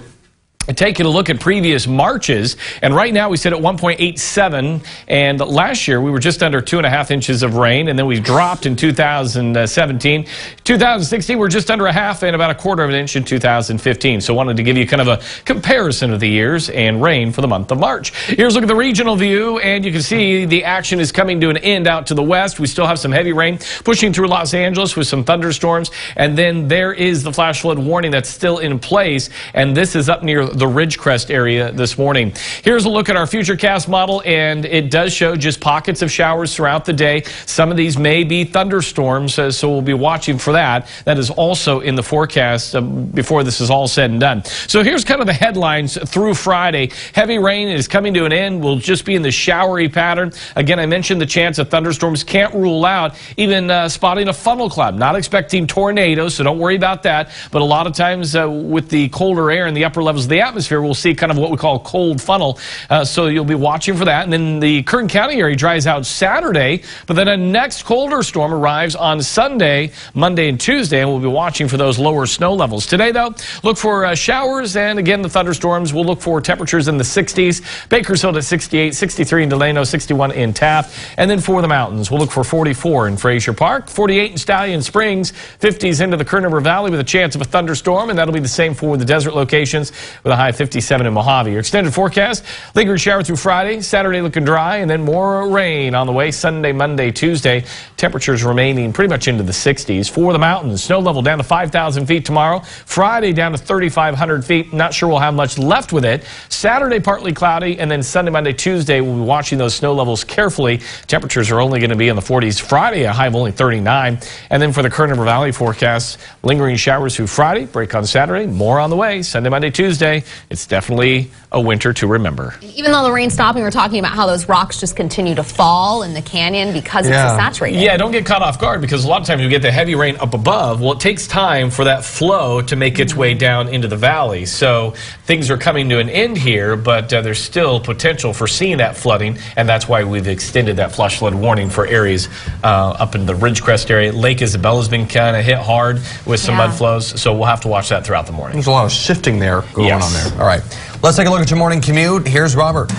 Taking a look at previous Marches, and right now we sit at 1.87, and last year we were just under 2.5 inches of rain, and then we dropped in 2017. 2016 we're just under 1/2 and about 1/4 inch in 2015. So wanted to give you kind of a comparison of the years and rain for the month of March. Here's a look at the regional view, and you can see the action is coming to an end out to the west. We still have some heavy rain pushing through Los Angeles with some thunderstorms, and then there is the flash flood warning that's still in place, and this is up near the Ridgecrest area this morning. Here's a look at our Futurecast model, and it does show just pockets of showers throughout the day. Some of these may be thunderstorms, so we'll be watching for that. That is also in the forecast before this is all said and done. So here's kind of the headlines through Friday. Heavy rain is coming to an end. We'll just be in the showery pattern. Again, I mentioned the chance of thunderstorms. Can't rule out even spotting a funnel cloud. Not expecting tornadoes, so don't worry about that. But a lot of times with the colder air in the upper levels of the atmosphere, we'll see kind of what we call cold funnel. So you'll be watching for that. And then the Kern County area dries out Saturday, but then a next colder storm arrives on Sunday, Monday, and Tuesday, and we'll be watching for those lower snow levels. Today, though, look for showers, and again, the thunderstorms. We'll look for temperatures in the 60s. Bakersfield at 68, 63 in Delano, 61 in Taft. And then for the mountains, we'll look for 44 in Frazier Park, 48 in Stallion Springs, 50s into the Kern River Valley with a chance of a thunderstorm, and that'll be the same for the desert locations with a high 57 in Mojave. Your extended forecast, lingering shower through Friday, Saturday looking dry, and then more rain on the way Sunday, Monday, Tuesday. Temperatures remaining pretty much into the 60s. For the mountains, snow level down to 5,000 feet tomorrow. Friday down to 3,500 feet. Not sure we'll have much left with it. Saturday partly cloudy, and then Sunday, Monday, Tuesday we'll be watching those snow levels carefully. Temperatures are only going to be in the 40s. Friday a high of only 39. And then for the Kern River Valley forecast, lingering showers through Friday, break on Saturday, more on the way Sunday, Monday, Tuesday. It's definitely a winter to remember. Even though the rain's stopping, we're talking about how those rocks just continue to fall in the canyon because it's saturated. Yeah, don't get caught off guard, because a lot of times you get the heavy rain up above. Well, it takes time for that flow to make its way down into the valley. So things are coming to an end here, but there's still potential for seeing that flooding, and that's why we've extended that flash flood warning for areas up in the Ridgecrest area. Lake Isabella's been kind of hit hard with some mud flows, so we'll have to watch that throughout the morning. There's a lot of shifting there going on there. All right, let's take a look at your morning commute. Here's Robert.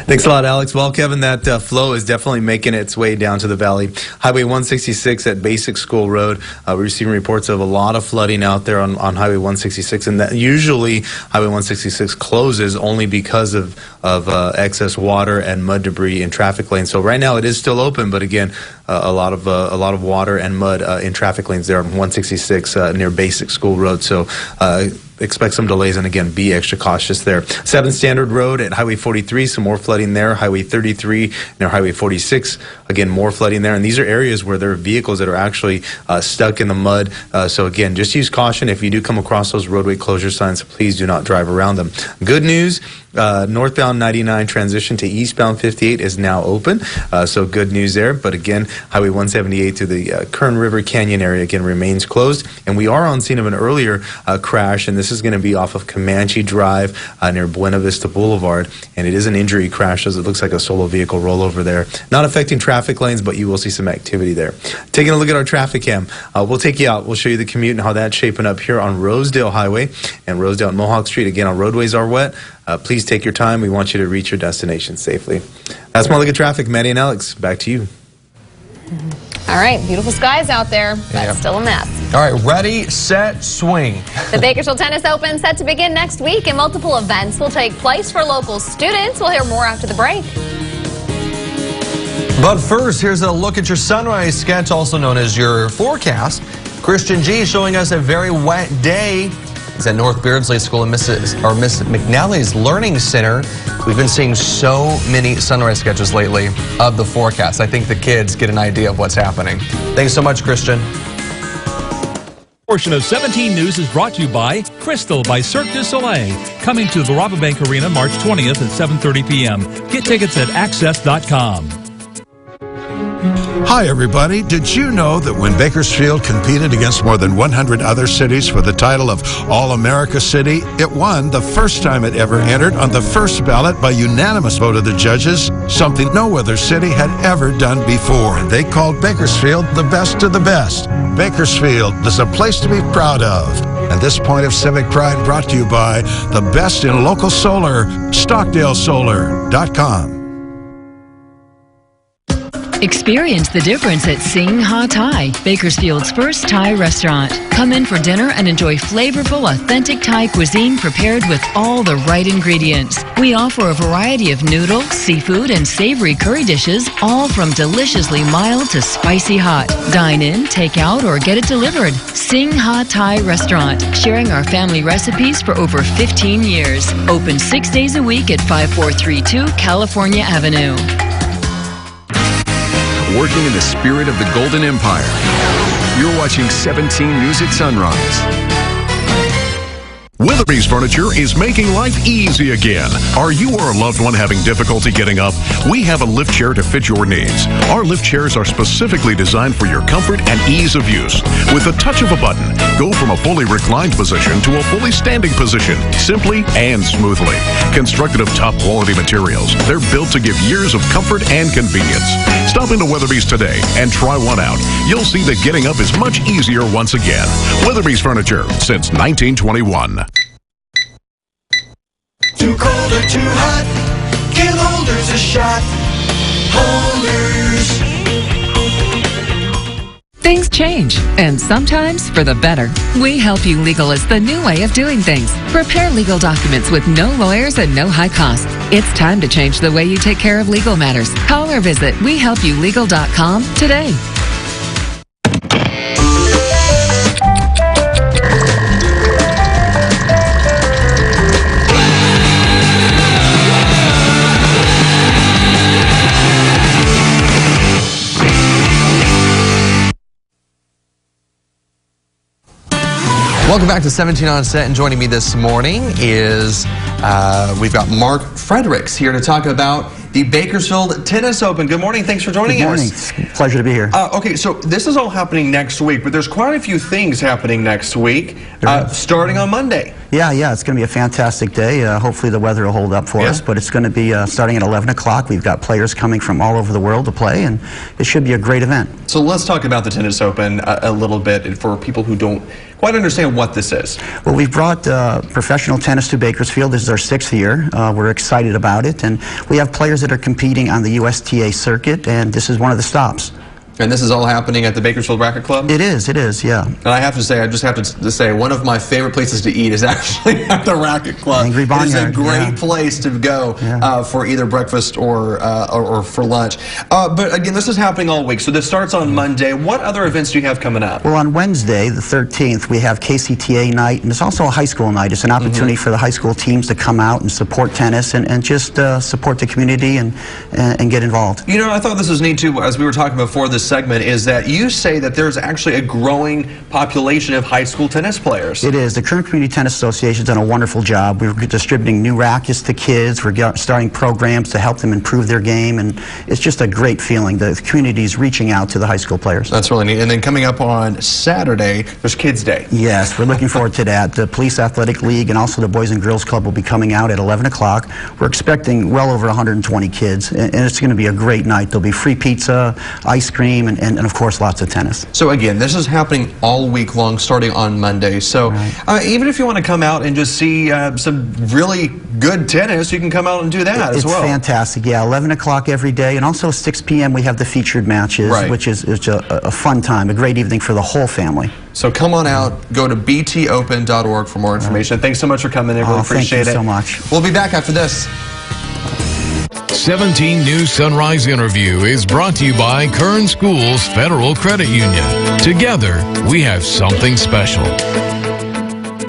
Thanks a lot, Alex. Well, Kevin, that flow is definitely making its way down to the valley. Highway 166 at Basic School Road. We're receiving reports of a lot of flooding out there on Highway 166, and that usually Highway 166 closes only because of excess water and mud debris in traffic lanes. So right now it is still open, but again, a lot of water and mud in traffic lanes there on 166 near Basic School Road. So expect some delays, and again, be extra cautious there. 7th Standard Road at Highway 43, some more flooding there. Highway 33 near Highway 46, again, more flooding there. And these are areas where there are vehicles that are actually stuck in the mud. So again, just use caution. If you do come across those roadway closure signs, please do not drive around them. Good news, northbound 99 transition to eastbound 58 is now open. So good news there. But again, Highway 178 to the Kern River Canyon area, again, remains closed. And we are on scene of an earlier crash, and this is going to be off of Comanche Drive near Buena Vista Boulevard. And it is an injury crash, as it looks like a solo vehicle rollover there. Not affecting traffic lanes, but you will see some activity there. Taking a look at our traffic cam, we'll take you out. We'll show you the commute and how that's shaping up here on Rosedale Highway and Rosedale and Mohawk Street. Again, our roadways are wet. Please take your time. We want you to reach your destination safely. That's my look at traffic. Maddie and Alex, back to you. All right, beautiful skies out there, but still a mess. All right, ready, set, swing. The Bakersfield Tennis Open set to begin next week, and multiple events will take place for local students. We'll hear more after the break. But first, here's a look at your sunrise sketch, also known as your forecast. Christian G showing us a very wet day. It's at North Beardsley School and Miss McNally's Learning Center. We've been seeing so many sunrise sketches lately of the forecast. I think the kids get an idea of what's happening. Thanks so much, Christian. Portion of 17 News is brought to you by Crystal by Cirque du Soleil. Coming to the Rabobank Arena March 20th at 7:30 p.m. Get tickets at access.com. Hi, everybody. Did you know that when Bakersfield competed against more than 100 other cities for the title of All-America City, it won the first time it ever entered on the first ballot by unanimous vote of the judges, something no other city had ever done before. They called Bakersfield the best of the best. Bakersfield is a place to be proud of. And this point of civic pride brought to you by the best in local solar, StockdaleSolar.com. Experience the difference at Sing Ha Thai, Bakersfield's first Thai restaurant. Come in for dinner and enjoy flavorful, authentic Thai cuisine prepared with all the right ingredients. We offer a variety of noodle, seafood, and savory curry dishes, all from deliciously mild to spicy hot. Dine in, take out, or get it delivered. Sing Ha Thai Restaurant, sharing our family recipes for over 15 years. Open 6 days a week at 5432 California Avenue. Working in the spirit of the Golden Empire. You're watching 17 News at Sunrise. Weatherby's Furniture is making life easy again. Are you or a loved one having difficulty getting up? We have a lift chair to fit your needs. Our lift chairs are specifically designed for your comfort and ease of use. With the touch of a button, go from a fully reclined position to a fully standing position, simply and smoothly. Constructed of top quality materials, they're built to give years of comfort and convenience. Stop into Weatherby's today and try one out. You'll see that getting up is much easier once again. Weatherby's Furniture, since 1921. Too cold or too hot, give Holders a shot. Holders. Things change, and sometimes for the better. We Help You Legal is the new way of doing things. Prepare legal documents with no lawyers and no high costs. It's time to change the way you take care of legal matters. Call or visit WeHelpYouLegal.com today. Welcome back to 17 on Set, and joining me this morning is we've got Mark Fredericks here to talk about the Bakersfield Tennis Open. Good morning. Thanks for joining us. Good morning. Pleasure to be here. Okay, so this is all happening next week, but there's quite a few things happening next week, starting on Monday. Yeah, it's going to be a fantastic day. Hopefully the weather will hold up for us, but it's going to be starting at 11 o'clock. We've got players coming from all over the world to play, and it should be a great event. So let's talk about the Tennis Open a little bit for people who don't quite understand what this is. Well, we've brought professional tennis to Bakersfield. This is our 6th year. We're excited about it, and we have players that are competing on the USTA circuit, and this is one of the stops. And this is all happening at the Bakersfield Racket Club? It is, yeah. And I just have to say, one of my favorite places to eat is actually at the Racket Club. Angry Barnyard. It is a great place to go for either breakfast or for lunch. But again, this is happening all week, so this starts on Monday. What other events do you have coming up? Well, on Wednesday, the 13th, we have KCTA night, and it's also a high school night. It's an opportunity for the high school teams to come out and support tennis and just support the community and get involved. You know, I thought this was neat too, as we were talking before this segment, is that you say that there's actually a growing population of high school tennis players. It is. The Kern Community Tennis Association has done a wonderful job. We're distributing new rackets to kids. We're starting programs to help them improve their game, and it's just a great feeling. The community is reaching out to the high school players. That's really neat. And then coming up on Saturday, there's Kids Day. Yes, we're looking forward to that. The Police Athletic League and also the Boys and Girls Club will be coming out at 11 o'clock. We're expecting well over 120 kids, and it's going to be a great night. There'll be free pizza, ice cream, and of course lots of tennis. So again, this is happening all week long, starting on Monday. So even if you want to come out and just see some really good tennis, you can come out and do that as well. It's fantastic. Yeah, 11 o'clock every day, and also 6 p.m. we have the featured matches, which is a fun time, a great evening for the whole family. So come on out, go to btopen.org for more information. Thanks so much for coming in. Really appreciate it. Thank you so much. We'll be back after this. 17 News Sunrise Interview is brought to you by Kern Schools Federal Credit Union. Together, we have something special.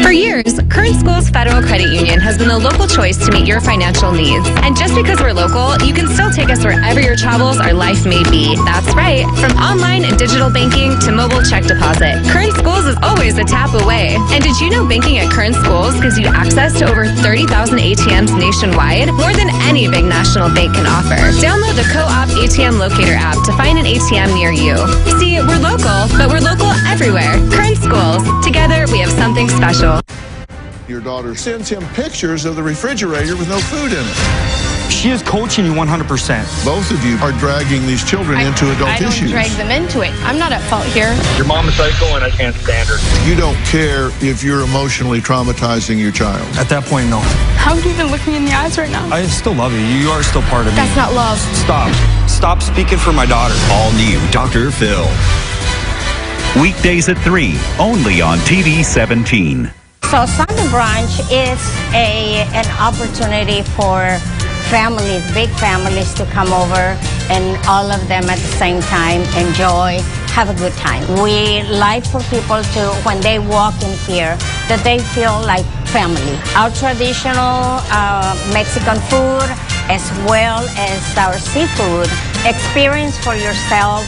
For years, Kern Schools Federal Credit Union has been the local choice to meet your financial needs. And just because we're local, you can still take us wherever your travels or life may be. That's right. From online and digital banking to mobile check deposit, Kern Schools is always a tap away. And did you know banking at Kern Schools gives you access to over 30,000 ATMs nationwide? More than any big national bank can offer. Download the Co-op ATM Locator app to find an ATM near you. See, we're local, but we're local everywhere. Kern Schools. Together, we have something special. Your daughter sends him pictures of the refrigerator with no food in it. She is coaching you 100%. Both of you are dragging these children into adult issues. I don't drag them into it. I'm not at fault here. Your mom is psycho and I can't stand her. You don't care if you're emotionally traumatizing your child. At that point, no. How can you even look me in the eyes right now? I still love you. You are still part of me. That's not love. Stop. Stop speaking for my daughter. All new Dr. Phil. Weekdays at 3, only on TV 17. So Sunday brunch is an opportunity for families, big families, to come over and all of them at the same time enjoy, have a good time. We like for people to, when they walk in here, that they feel like family. Our traditional Mexican food as well as our seafood. Experience for yourself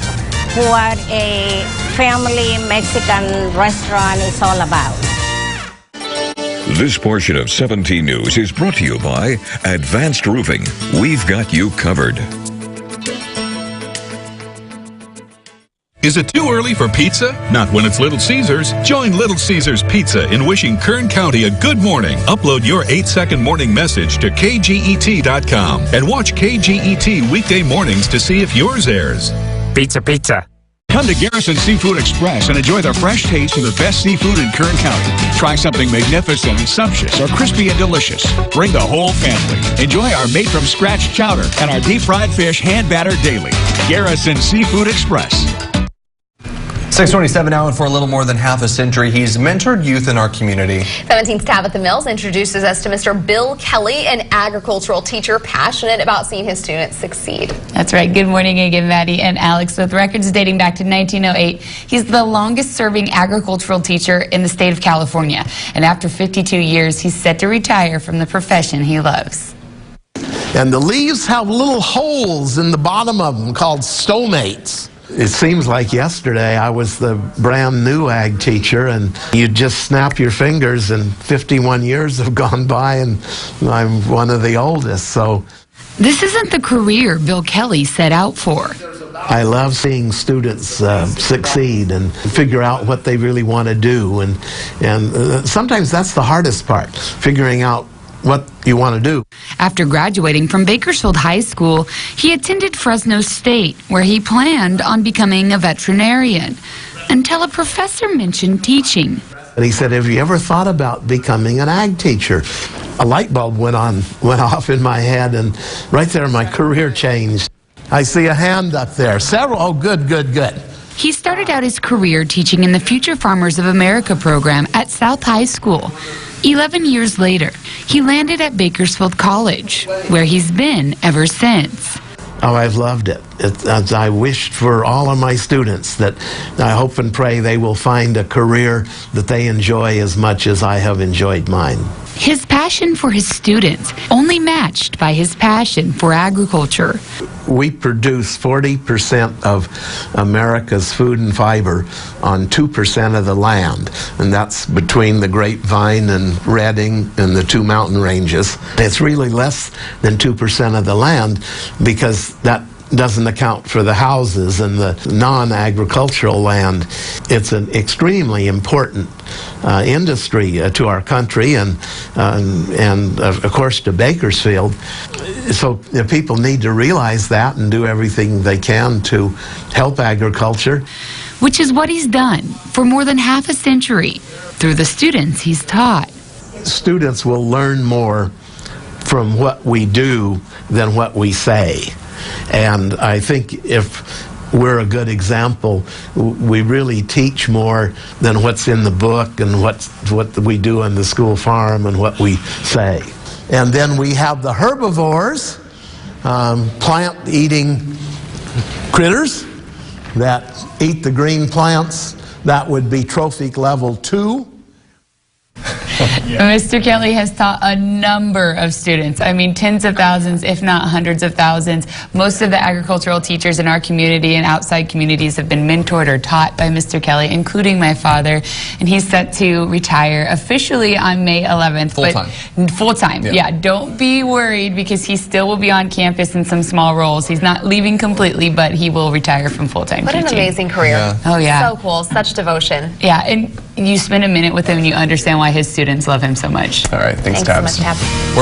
what a family Mexican restaurant is all about. This portion of 17 News is brought to you by Advanced Roofing. We've got you covered. Is it too early for pizza? Not when it's Little Caesars. Join Little Caesars Pizza in wishing Kern County a good morning. Upload your 8-second morning message to kget.com and watch KGET weekday mornings to see if yours airs. Pizza, pizza. Come to Garrison Seafood Express and enjoy the fresh taste of the best seafood in Kern County. Try something magnificent and sumptuous or crispy and delicious. Bring the whole family. Enjoy our made-from-scratch chowder and our deep-fried fish hand-battered daily. Garrison Seafood Express. 6:27 now, and for a little more than half a century, he's mentored youth in our community. 17's Tabitha Mills introduces us to Mr. Bill Kelly, an agricultural teacher passionate about seeing his students succeed. That's right. Good morning again, Maddie and Alex. With records dating back to 1908, he's the longest-serving agricultural teacher in the state of California. And after 52 years, he's set to retire from the profession he loves. And the leaves have little holes in the bottom of them called stomates. It seems like yesterday I was the brand new ag teacher, and you just snap your fingers and 51 years have gone by and I'm one of the oldest. So this isn't the career Bill Kelly set out for. I love seeing students succeed and figure out what they really want to do, and sometimes that's the hardest part, figuring out what you want to do. After graduating from Bakersfield High School, he attended Fresno State, where he planned on becoming a veterinarian, until a professor mentioned teaching. And he said, "Have you ever thought about becoming an ag teacher?" A light bulb went off in my head, and right there my career changed. I see a hand up there. Several. Oh, good. He started out his career teaching in the Future Farmers of America program at South High School. 11 years later, he landed at Bakersfield College, where he's been ever since. Oh, I've loved it. I wished for all of my students that I hope and pray they will find a career that they enjoy as much as I have enjoyed mine. His passion for his students only matched by his passion for agriculture. We produce 40% of America's food and fiber on 2% of the land, and that's between the Grapevine and Redding and the two mountain ranges. It's really less than 2% of the land because that doesn't account for the houses and the non-agricultural land. It's an extremely important industry to our country and of course to Bakersfield. So people need to realize that and do everything they can to help agriculture. Which is what he's done for more than half a century through the students he's taught. Students will learn more from what we do than what we say. And I think if we're a good example, we really teach more than what's in the book and what we do in the school farm and what we say. And then we have the herbivores, plant-eating critters that eat the green plants. That would be trophic level 2. Mr. Kelly has taught a number of students. I mean, tens of thousands, if not hundreds of thousands. Most of the agricultural teachers in our community and outside communities have been mentored or taught by Mr. Kelly, including my father. And he's set to retire officially on May 11th. Full-time. Full-time, yeah. Don't be worried, because he still will be on campus in some small roles. He's not leaving completely, but he will retire from full-time teaching. What an amazing career. Yeah. Oh, yeah. So cool. Such devotion. Yeah, and you spend a minute with him and you understand why his students love him so much. All right, thanks so Tabs. much, Tabs.